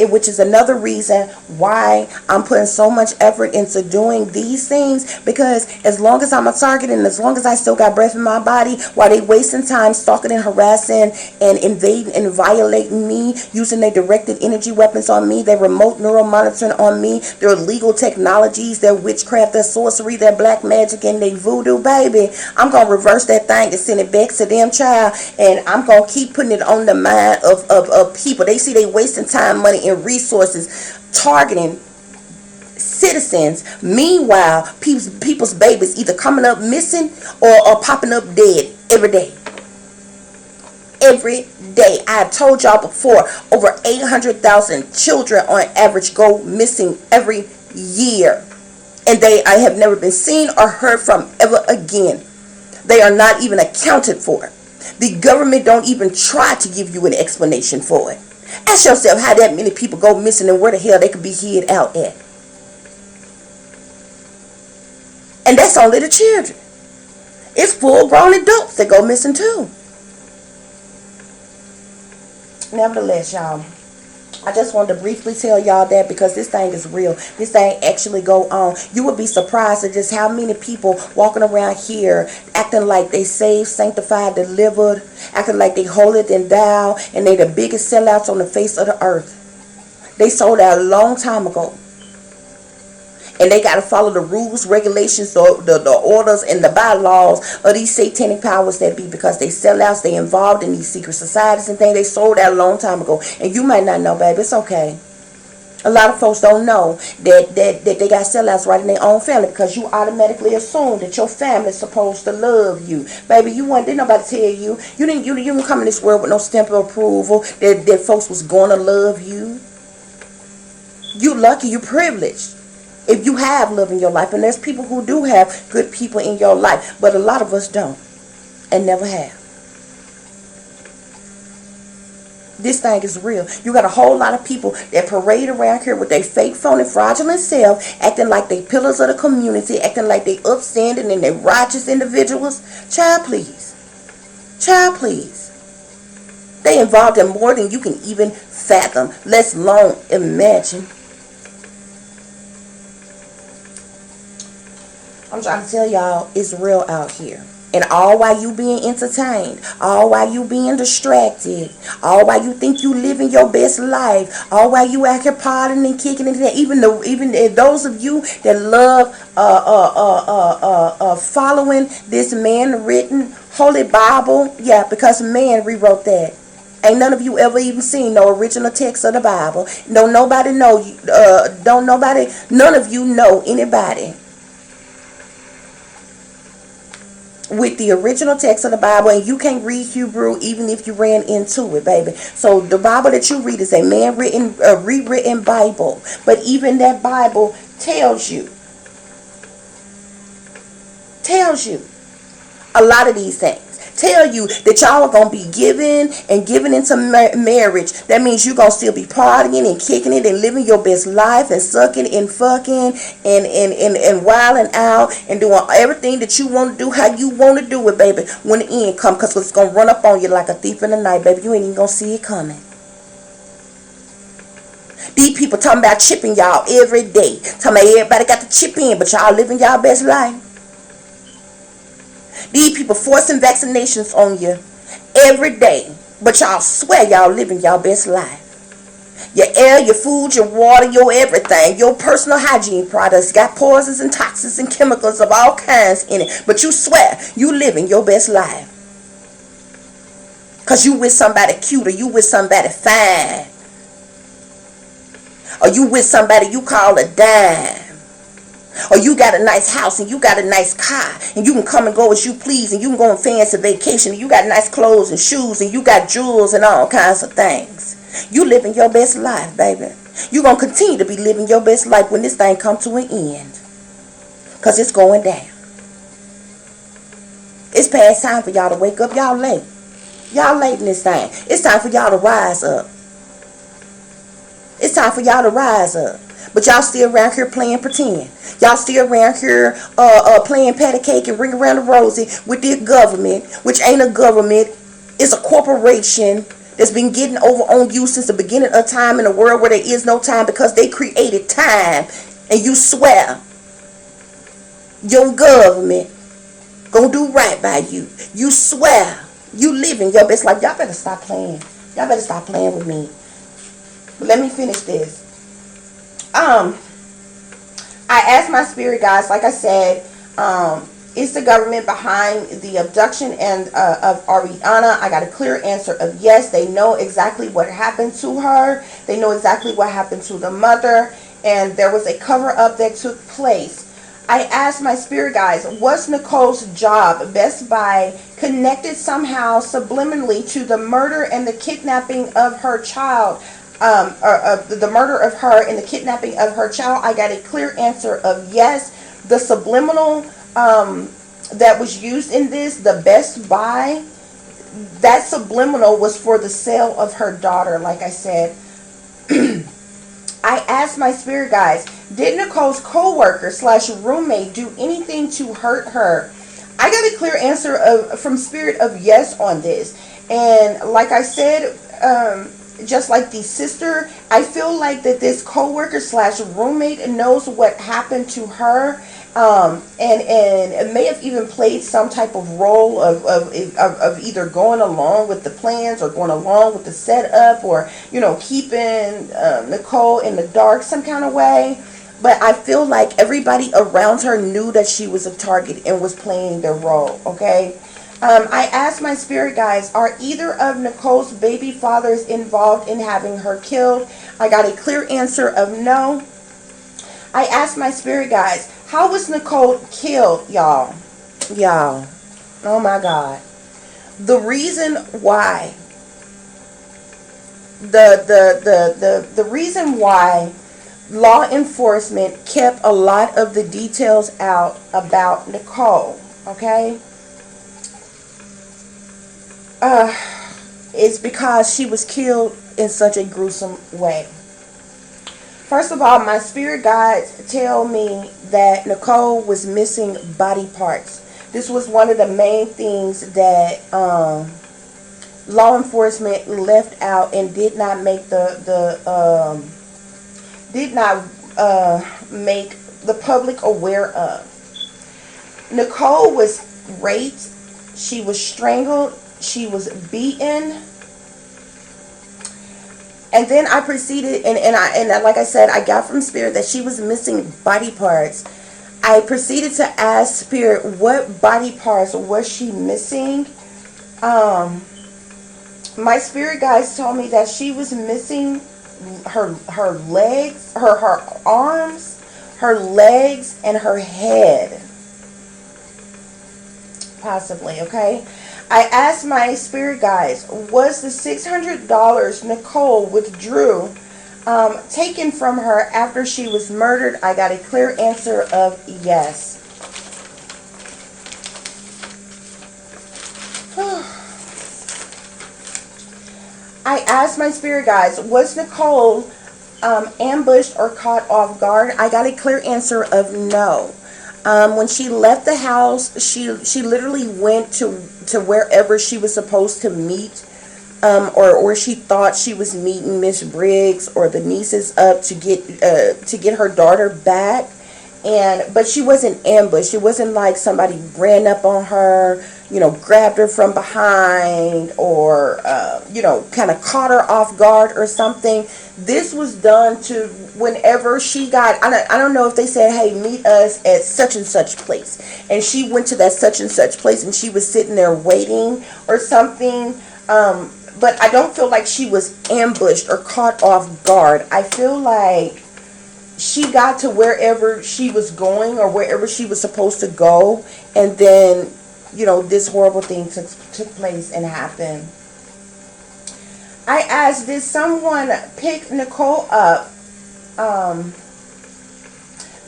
Which is another reason why I'm putting so much effort into doing these things, because as long as I'm a target and as long as I still got breath in my body, while they wasting time stalking and harassing and invading and violating me, using their directed energy weapons on me, their remote neural monitoring on me, their illegal technologies, their witchcraft, their sorcery, their black magic, and their voodoo, baby, I'm going to reverse that thing and send it back to them, child, and I'm going to keep putting it on the mind of people. They see they wasting time, money, and resources targeting citizens. Meanwhile, people's babies either coming up missing or popping up dead every day. Every day. I have told y'all before, over 800,000 children on average go missing every year, and they have never been seen or heard from ever again. They are not even accounted for. The government don't even try to give you an explanation for it. Ask yourself how that many people go missing and where the hell they could be hid out at. And that's only the children. It's full-grown adults that go missing too. Nevertheless, y'all, I just wanted to briefly tell y'all that, because this thing is real. This thing actually go on. You would be surprised at just how many people walking around here acting like they saved, sanctified, delivered, acting like they holier than thou, and they the biggest sellouts on the face of the earth. They sold out a long time ago. And they got to follow the rules, regulations, the orders, and the bylaws of these satanic powers that be, because they sellouts, they involved in these secret societies and things. They sold out a long time ago. And you might not know, baby. It's okay. A lot of folks don't know that they got sellouts right in their own family, because you automatically assume that your family's supposed to love you. Baby, didn't nobody tell you. You didn't come in this world with no stamp of approval that folks was going to love you. You lucky, you privileged, if you have love in your life. And there's people who do have good people in your life, but a lot of us don't and never have. This thing is real. You got a whole lot of people that parade around here with their fake, phony, fraudulent self, acting like they pillars of the community, acting like they upstanding and they righteous individuals. Child, please. Child, please. They involved in more than you can even fathom, let alone imagine. I'm trying to tell y'all, it's real out here. And all while you being entertained, all while you being distracted, all while you think you living your best life, all while you out here partying and kicking it, even those of you that love following this man-written Holy Bible, yeah, because man rewrote that. Ain't none of you ever even seen no original text of the Bible. None of you know anybody with the original text of the Bible, and you can't read Hebrew even if you ran into it, baby. So the Bible that you read is a man-written, rewritten Bible. But even that Bible tells you a lot of these things. Tell you that y'all are going to be given into marriage. That means you're going to still be partying and kicking it and living your best life and sucking and fucking and wilding out and doing everything that you want to do how you want to do it, baby, when the end comes, because it's going to run up on you like a thief in the night, baby. You ain't even going to see it coming. These people talking about chipping y'all every day. Talking about everybody got to chip in, but y'all living y'all best life. These people forcing vaccinations on you every day, but y'all swear y'all living y'all best life. Your air, your food, your water, your everything, your personal hygiene products got poisons and toxins and chemicals of all kinds in it, but you swear you living your best life. Because you with somebody cute, or you with somebody fine, or you with somebody you call a dime. Or you got a nice house and you got a nice car and you can come and go as you please and you can go on fancy vacation and you got nice clothes and shoes and you got jewels and all kinds of things. You living your best life, baby. You're going to continue to be living your best life when this thing come to an end. Because it's going down. It's past time for y'all to wake up. Y'all late. Y'all late in this thing. It's time for y'all to rise up. It's time for y'all to rise up. But y'all still around here playing pretend. Y'all still around here playing patty cake and ring around the rosy with this government, which ain't a government. It's a corporation that's been getting over on you since the beginning of time in a world where there is no time because they created time. And you swear your government gonna do right by you. You swear you living your best life. Y'all better stop playing. Y'all better stop playing with me. But let me finish this. I asked my spirit guides, like I said, is the government behind the abduction and of Arrianna? I got a clear answer of yes. They know exactly what happened to her. They know exactly what happened to the mother, and there was a cover up that took place. I asked my spirit guides, was Nicole's job Best Buy connected somehow subliminally to the murder and the kidnapping of her child? The murder of her and the kidnapping of her child? I got a clear answer of yes. The subliminal that was used in this, the Best Buy, that subliminal was for the sale of her daughter, like I said. I asked my spirit guides, did Nicole's co-worker / roommate do anything to hurt her? I got a clear answer from spirit of yes on this. And like I said, just like the sister, I feel like that this co-worker / roommate knows what happened to her, and it may have even played some type of role of either going along with the plans or going along with the setup, or keeping Nicole in the dark some kind of way. But I feel like everybody around her knew that she was a target and was playing their role. Okay. I asked my spirit guides, are either of Nicole's baby fathers involved in having her killed? I got a clear answer of no. I asked my spirit guides, how was Nicole killed, y'all? Y'all. Oh my God. The reason why. The reason why law enforcement kept a lot of the details out about Nicole, okay? Is because she was killed in such a gruesome way. First of all, my spirit guides tell me that Nicole was missing body parts. This was one of the main things that law enforcement left out and did not make make the public aware of. Nicole was raped. She was strangled. She was beaten. And then I proceeded, and like I said, I got from Spirit that she was missing body parts. I proceeded to ask Spirit, what body parts was she missing? My Spirit guides told me that she was missing her legs, her arms, her legs, and her head. Possibly, okay? I asked my spirit guides, was the $600 Nicole withdrew taken from her after she was murdered? I got a clear answer of yes. I asked my spirit guides, was Nicole ambushed or caught off guard? I got a clear answer of no. When she left the house, she literally went to wherever she was supposed to meet, or she thought she was meeting Miss Briggs or the nieces up to get her daughter back, but she wasn't ambushed. It wasn't like somebody ran up on her, grabbed her from behind, or kind of caught her off guard or something. This was done to whenever she got, I don't know if they said, hey, meet us at such and such place, and she went to that such and such place and she was sitting there waiting or something, but I don't feel like she was ambushed or caught off guard. I feel like she got to wherever she was going or wherever she was supposed to go, and then this horrible thing took place and happened. I asked, did someone pick Nicole up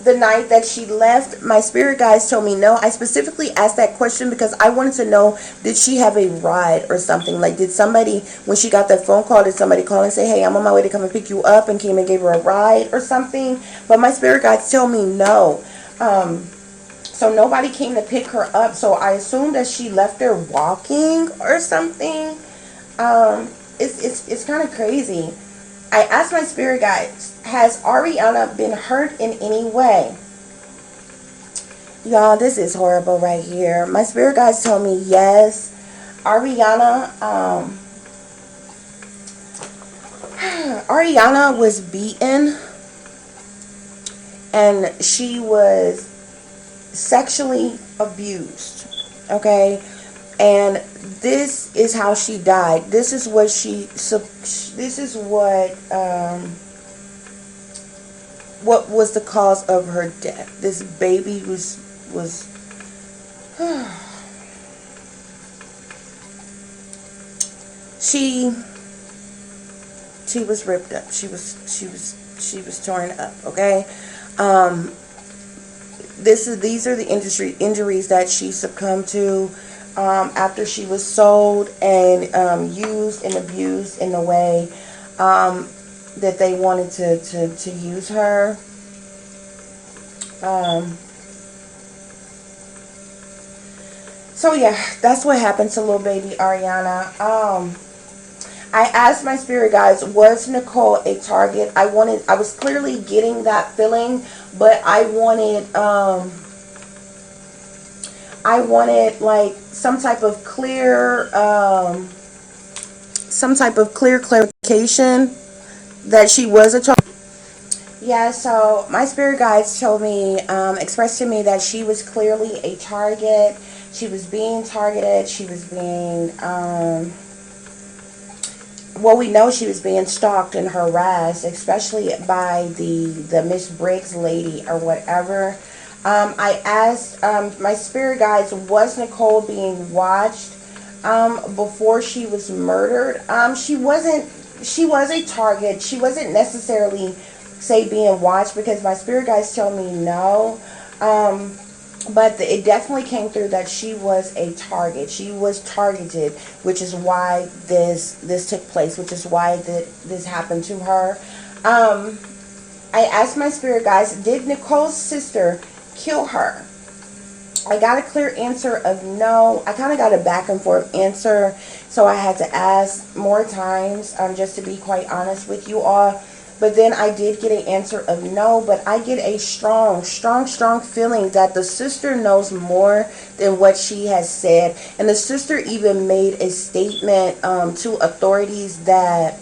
the night that she left, my spirit guides told me no. I specifically asked that question because I wanted to know, did she have a ride or something? Like, did somebody, when she got that phone call, did somebody call and say, hey, I'm on my way to come and pick you up, and came and gave her a ride or something? But my spirit guides tell me no. So nobody came to pick her up. So I assumed that she left there walking or something. It's kind of crazy. I asked my spirit guides, has Arrianna been hurt in any way? Y'all, this is horrible right here. My spirit guides tell me yes. Arrianna, Arrianna was beaten, and she was sexually abused. Okay? And this is how she died. This is what what was the cause of her death. This baby was she was ripped up. She was torn up. Okay. These are the injuries that she succumbed to after she was sold and used and abused in the way that they wanted to use her. So yeah, that's what happened to little baby Arrianna. I asked my spirit guides, was Nicole a target? I was clearly getting that feeling, but I wanted like some type of clear clarification that she was a target. Yeah, so my spirit guides told me, expressed to me that she was clearly a target. She was being targeted. She was being, well, we know she was being stalked and harassed, especially by the Miss Briggs lady or whatever. I asked my spirit guides, was Nicole being watched before she was murdered? She wasn't. She was a target. She wasn't necessarily, say, being watched, because my spirit guides tell me no. But it definitely came through that she was a target. She was targeted, which is why this took place, which is why this happened to her. I asked my spirit guides, did Nicole's sister kill her? I got a clear answer of no. I kind of got a back and forth answer, so I had to ask more times, just to be quite honest with you all. But then I did get an answer of no, but I get a strong feeling that the sister knows more than what she has said. And the sister even made a statement to authorities that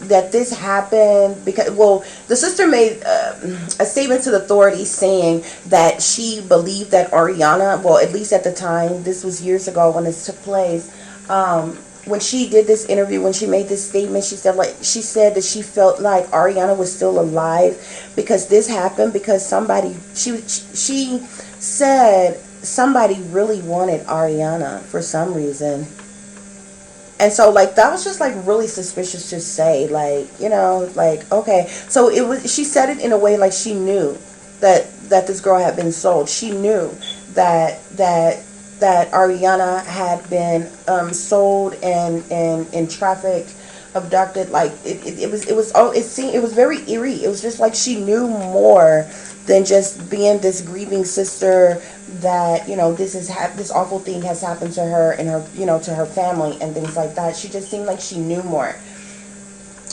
that this happened because, well, the sister made a statement to the authorities saying that she believed that Arrianna, well, at least at the time, this was years ago when this took place, when she did this interview, when she made this statement, she said that she felt like Arrianna was still alive because this happened because she said somebody really wanted Arrianna for some reason. And so, like, that was just, like, really suspicious to say, like, like, okay. So she said it in a way like she knew that this girl had been sold. She knew that Arrianna had been sold and trafficked, abducted. Like, it was very eerie. It was just like she knew more than just being this grieving sister that, this awful thing has happened to her and her, to her family and things like that. She just seemed like she knew more.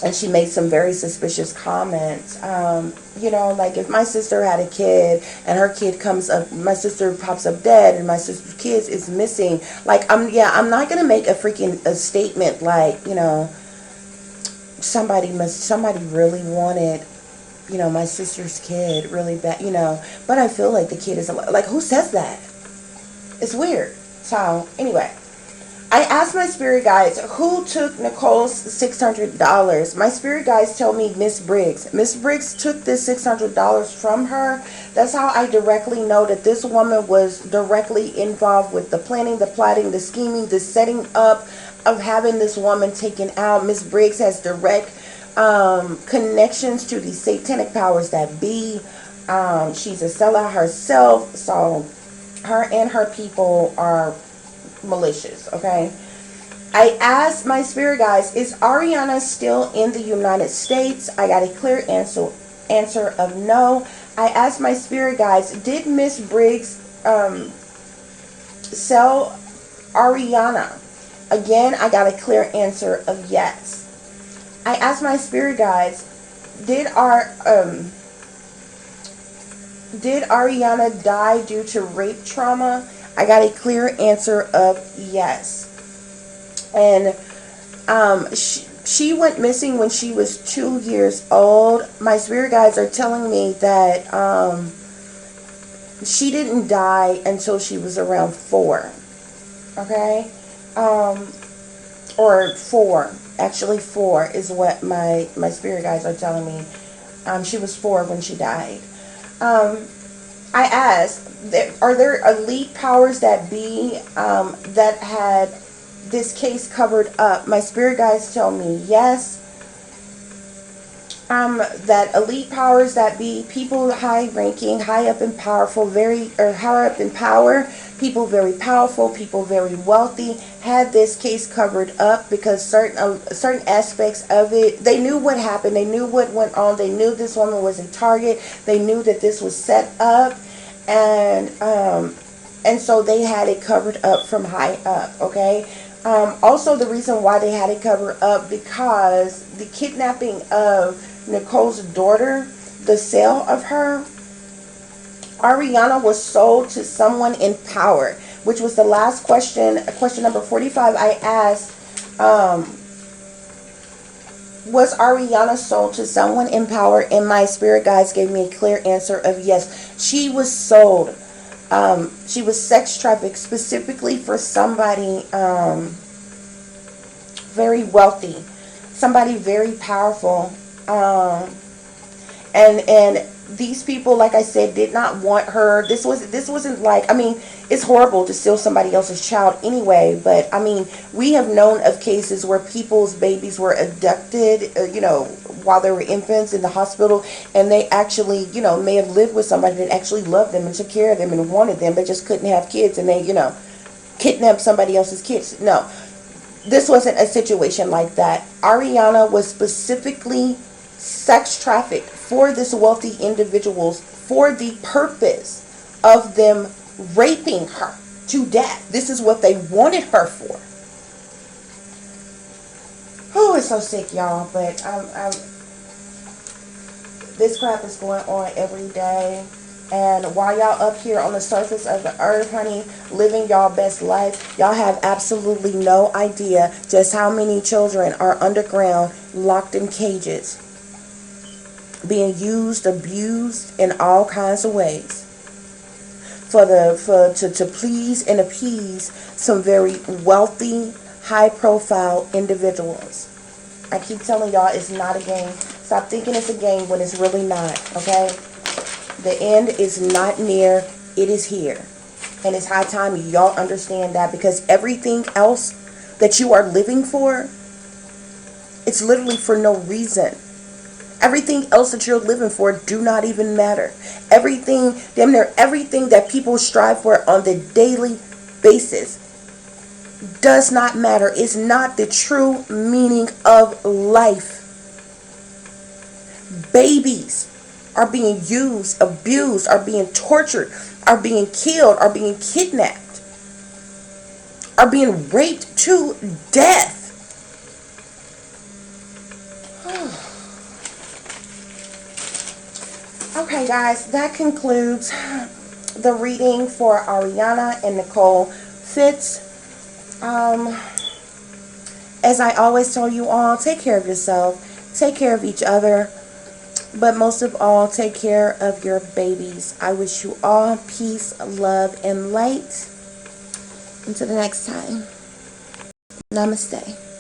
And she made some very suspicious comments. Like, if my sister had a kid and her kid comes up, my sister pops up dead and my sister's kid is missing, like, I'm not going to make a statement like, somebody really wanted, my sister's kid really bad, but I feel like the kid is alive. Like, who says that? It's weird. So, anyway, I asked my spirit guides, who took Nicole's $600? My spirit guides tell me Miss Briggs. Miss Briggs took this $600 from her. That's how I directly know that this woman was directly involved with the planning, the plotting, the scheming, the setting up of having this woman taken out. Miss Briggs has direct connections to the satanic powers that be. She's a sellout herself, so her and her people are malicious, okay? I asked my spirit guides, is Arrianna still in the United States? I got a clear answer of no. I asked my spirit guides, did Miss Briggs sell Arrianna? Again, I got a clear answer of yes. I asked my spirit guides, did Arrianna die due to rape trauma? I got a clear answer of yes. And she went missing when she was 2 years old. My spirit guides are telling me that she didn't die until she was around 4. Okay? Or 4. Actually 4 is what my spirit guides are telling me. She was 4 when she died. I asked, are there elite powers that be that had this case covered up? My spirit guides tell me yes. That elite powers that be, people high ranking, high up and powerful, higher up in power, people very powerful, people very wealthy, had this case covered up because certain aspects of it, they knew what happened, they knew what went on, they knew this woman was a target, they knew that this was set up, and so they had it covered up from high up, okay? Also, the reason why they had it covered up, because the kidnapping of Nicole's daughter, the sale of her, Arrianna was sold to someone in power, which was the last question number 45 I asked. Was Arrianna sold to someone in power? And my spirit guides gave me a clear answer of yes. She was sold. She was sex trafficked specifically for somebody very wealthy, somebody very powerful, and these people, like I said, did not want her. This wasn't like, I mean, it's horrible to steal somebody else's child anyway, but I mean, we have known of cases where people's babies were abducted, while they were infants in the hospital, and they actually, may have lived with somebody that actually loved them and took care of them and wanted them. They just couldn't have kids, and they, kidnapped somebody else's kids. No, this wasn't a situation like that. Arrianna was specifically sex trafficked for this wealthy individuals for the purpose of them raping her to death. This is what they wanted her for. Oh, it's so sick, y'all. But this crap is going on every day. And while y'all up here on the surface of the earth, honey, living y'all best life, y'all have absolutely no idea just how many children are underground, locked in cages, being used, abused in all kinds of ways to please and appease some very wealthy, high-profile individuals. I keep telling y'all it's not a game. Stop thinking it's a game when it's really not, okay? The end is not near. It is here. And it's high time y'all understand that, because everything else that you are living for, it's literally for no reason. Everything else that you're living for do not even matter. Everything, damn near everything that people strive for on the daily basis does not matter. It's not the true meaning of life. Babies are being used, abused, are being tortured, are being killed, are being kidnapped, are being raped to death. Okay, guys, that concludes the reading for Arrianna and Nicole Fitts. As I always tell you all, take care of yourself, take care of each other, but most of all, take care of your babies. I wish you all peace, love, and light. Until the next time, namaste.